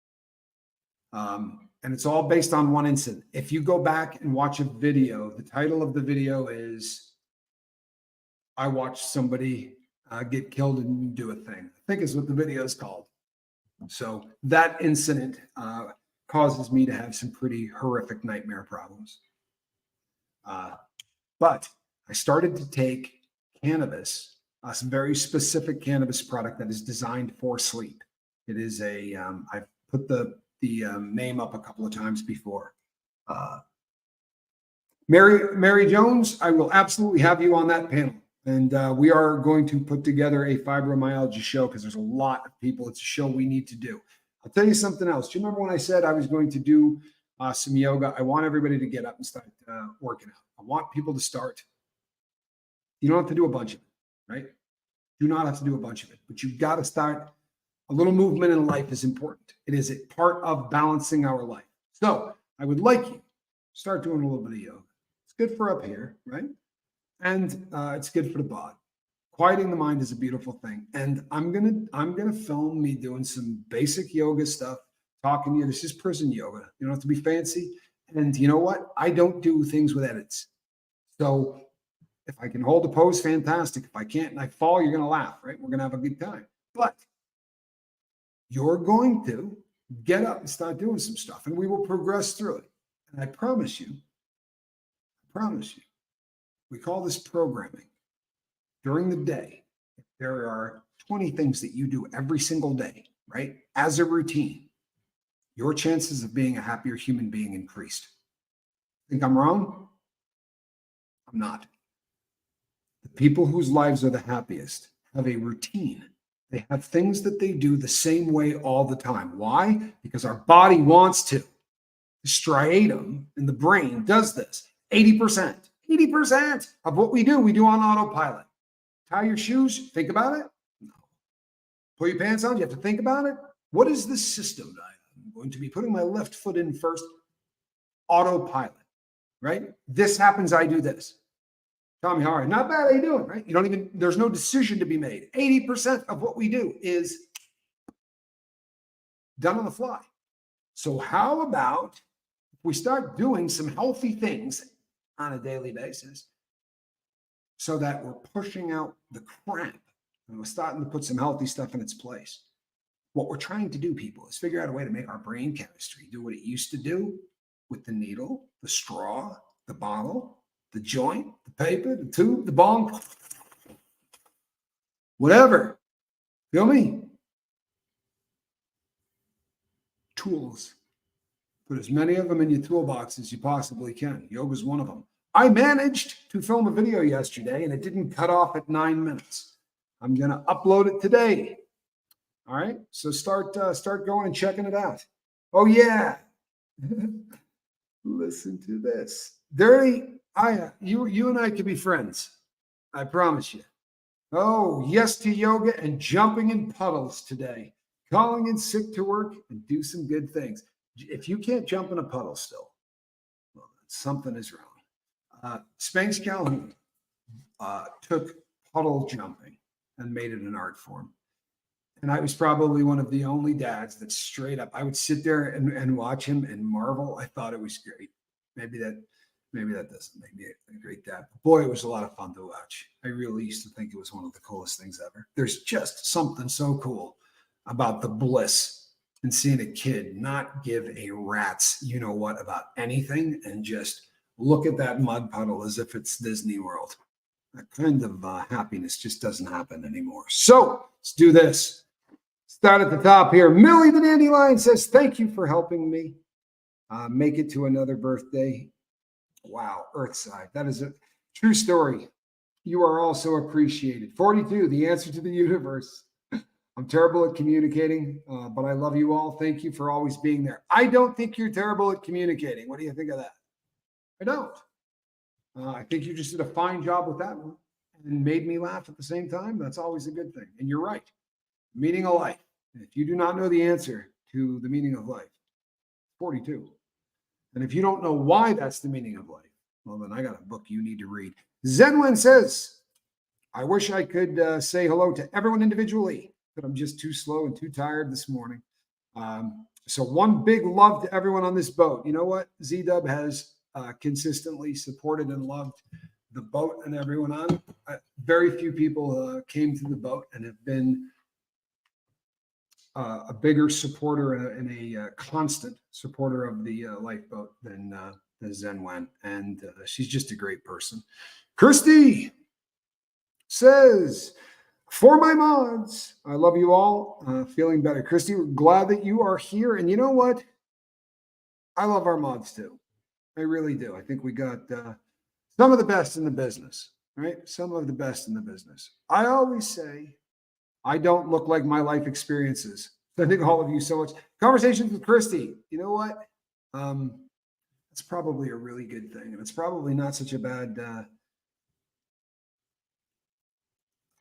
And it's all based on one incident. If you go back and watch a video, the title of the video is I watched somebody get killed and do a thing. I think is what the video is called. So that incident causes me to have some pretty horrific nightmare problems. But I started to take cannabis, some very specific cannabis product that is designed for sleep. It is I've put the name up a couple of times before. Mary Jones, I will absolutely have you on that panel. And we are going to put together a fibromyalgia show because there's a lot of people. It's a show we need to do. I'll tell you something else. Do you remember when I said I was going to do some yoga? I want everybody to get up and start working out. I want people to start. You don't have to do a bunch of it, right? Do not have to do a bunch of it, but you've got to start. A little movement in life is important. It is a part of balancing our life. So I would like you to start doing a little bit of yoga. It's good for up here, right? And it's good for the body. Quieting the mind is a beautiful thing. And I'm gonna film me doing some basic yoga stuff, talking to you. This is prison yoga. You don't have to be fancy. And you know what? I don't do things with edits. So if I can hold a pose, fantastic. If I can't and I fall, you're gonna laugh, right? We're gonna have a good time. But you're going to get up and start doing some stuff, and we will progress through it. And I promise you, we call this programming. During the day, there are 20 things that you do every single day, right? As a routine, your chances of being a happier human being increased. Think I'm wrong? I'm not. The people whose lives are the happiest have a routine. They have things that they do the same way all the time. Why? Because our body wants to. The striatum in the brain does this. 80% of what we do on autopilot. Tie your shoes, think about it? No. Pull your pants on, you have to think about it? What is the system that I'm going to be putting my left foot in first? Autopilot, right? This happens, I do this. Tommy, how are you? Not bad, how you doing, right? There's no decision to be made. 80% of what we do is done on the fly. So how about if we start doing some healthy things on a daily basis so that we're pushing out the crap and we're starting to put some healthy stuff in its place? What we're trying to do, people, is figure out a way to make our brain chemistry do what it used to do with the needle, the straw, the bottle, the joint, the paper, the tube, the bong, whatever. Feel me? Tools. Put as many of them in your toolbox as you possibly can. Yoga's one of them. I managed to film a video yesterday and it didn't cut off at 9 minutes. I'm going to upload it today. All right. So start going and checking it out. Oh yeah. Listen to this. You and I could be friends. I promise you. Oh, yes to yoga and jumping in puddles today. Calling in sick to work and do some good things. If you can't jump in a puddle still, well, something is wrong. Spanx Calhoun took puddle jumping and made it an art form. And I was probably one of the only dads that straight up, I would sit there and watch him and marvel. I thought it was great. Maybe that doesn't make me a great dad. Boy, it was a lot of fun to watch. I really used to think it was one of the coolest things ever. There's just something so cool about the bliss and seeing a kid not give a rat's you know what about anything and just look at that mud puddle as if it's Disney World. That kind of happiness just doesn't happen anymore. So let's do this. Start at the top here. Millie the Dandelion says, thank you for helping me make it to another birthday. Wow, Earthside. That is a true story. You are also appreciated. 42, the answer to the universe. I'm terrible at communicating, but I love you all. Thank you for always being there. I don't think you're terrible at communicating. What do you think of that? I don't. I think you just did a fine job with that one and made me laugh at the same time. That's always a good thing. And you're right. Meaning of life. If you do not know the answer to the meaning of life, 42. And if you don't know why that's the meaning of life, well, then I got a book you need to read. Zenwen says, I wish I could say hello to everyone individually, but I'm just too slow and too tired this morning. So one big love to everyone on this boat. You know what? Z-Dub has consistently supported and loved the boat and everyone on. Very few people came to the boat and have been a bigger supporter and a constant supporter of the lifeboat than Zenwen. And she's just a great person. Christy says, for my mods, I love you all. Feeling better. Christy, glad that you are here. And you know what? I love our mods too. I really do. I think we got some of the best in the business, right? Some of the best in the business. I always say, I don't look like my life experiences. So I think all of you so much. Conversations with Christy. You know what? It's probably a really good thing. And it's probably not such a bad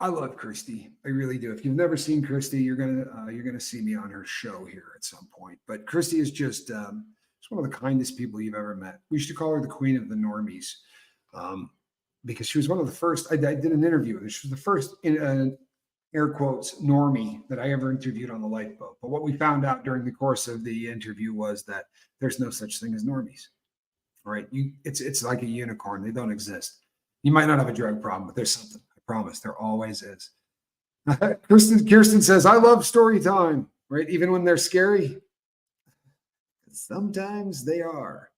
I love Christy. I really do. If you've never seen Christy, you're gonna see me on her show here at some point. But Christy is just she's one of the kindest people you've ever met. We used to call her the queen of the normies because she was one of the first. I did an interview with her. She was the first, in air quotes, normie that I ever interviewed on the lifeboat. But what we found out during the course of the interview was that there's no such thing as normies. All right, it's like a unicorn. They don't exist. You might not have a drug problem, but there's something. Promise, there always is. Kirsten says, I love story time, right? Even when they're scary. Sometimes they are.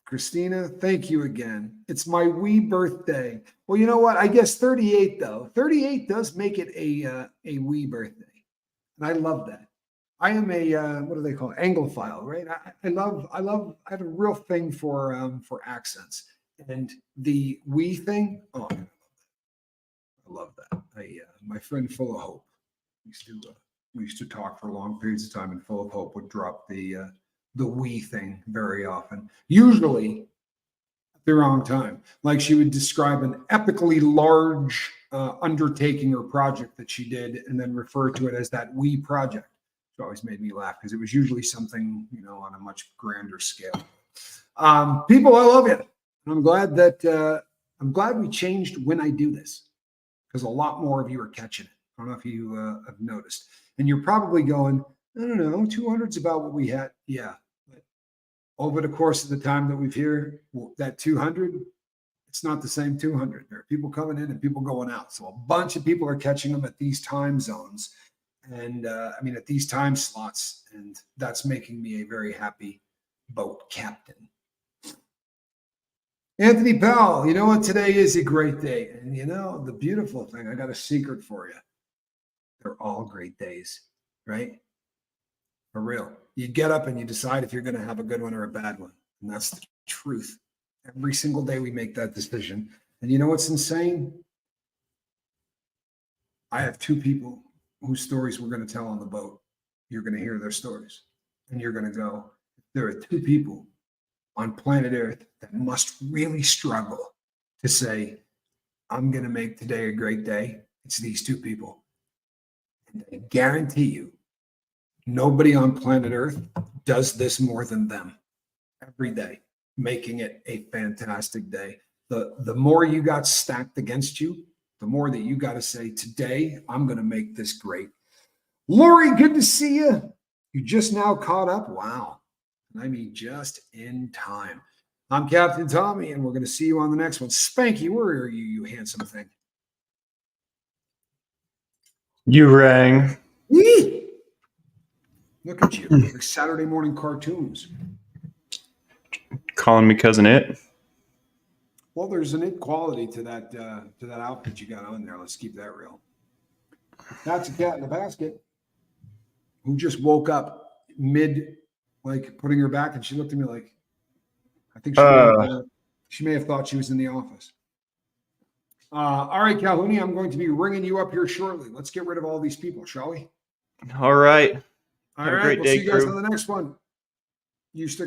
Christina, thank you again. It's my wee birthday. Well, you know what? I guess 38 though. 38 does make it a wee birthday. And I love that. I am a what do they call it? Anglophile, right? I have a real thing for accents, and the we thing. Oh, I love that. My friend Full of Hope we used to talk for long periods of time, and Full of Hope would drop the we thing very often, usually at the wrong time. Like she would describe an epically large undertaking or project that she did, and then refer to it as that we project. It always made me laugh because it was usually something, on a much grander scale. People, I love you. I'm glad we changed when I do this because a lot more of you are catching it. I don't know if you have noticed. And you're probably going, I don't know, 200's about what we had. Yeah. But over the course of the time that we've here, that 200, it's not the same 200. There are people coming in and people going out. So a bunch of people are catching them at these time zones. And at these time slots, and that's making me a very happy boat captain. Anthony Powell, you know what? Today is a great day. And the beautiful thing, I got a secret for you. They're all great days, right? For real. You get up and you decide if you're going to have a good one or a bad one. And that's the truth. Every single day we make that decision. And you know what's insane? I have two people whose stories we're going to tell on the boat. You're going to hear their stories. And you're going to go, there are two people on planet Earth that must really struggle to say, I'm going to make today a great day. It's these two people. And I guarantee you, nobody on planet Earth does this more than them every day, making it a fantastic day. The more you got stacked against you, the more that you got to say, today, I'm going to make this great. Lori, good to see you. You just now caught up. Wow. I mean, just in time. I'm Captain Tommy, and we're going to see you on the next one. Spanky, where are you, you handsome thing? You rang. Eee! Look at you. Like Saturday morning cartoons. Calling me Cousin It? Well, there's an it quality to that outfit you got on there. Let's keep that real. That's a cat in a basket who just woke up mid, like putting her back, and she looked at me like, I think she may have thought she was in the office. All right, Calhouni, I'm going to be ringing you up here shortly. Let's get rid of all these people, shall we? All right. All right, we'll see you guys on the next one. You stick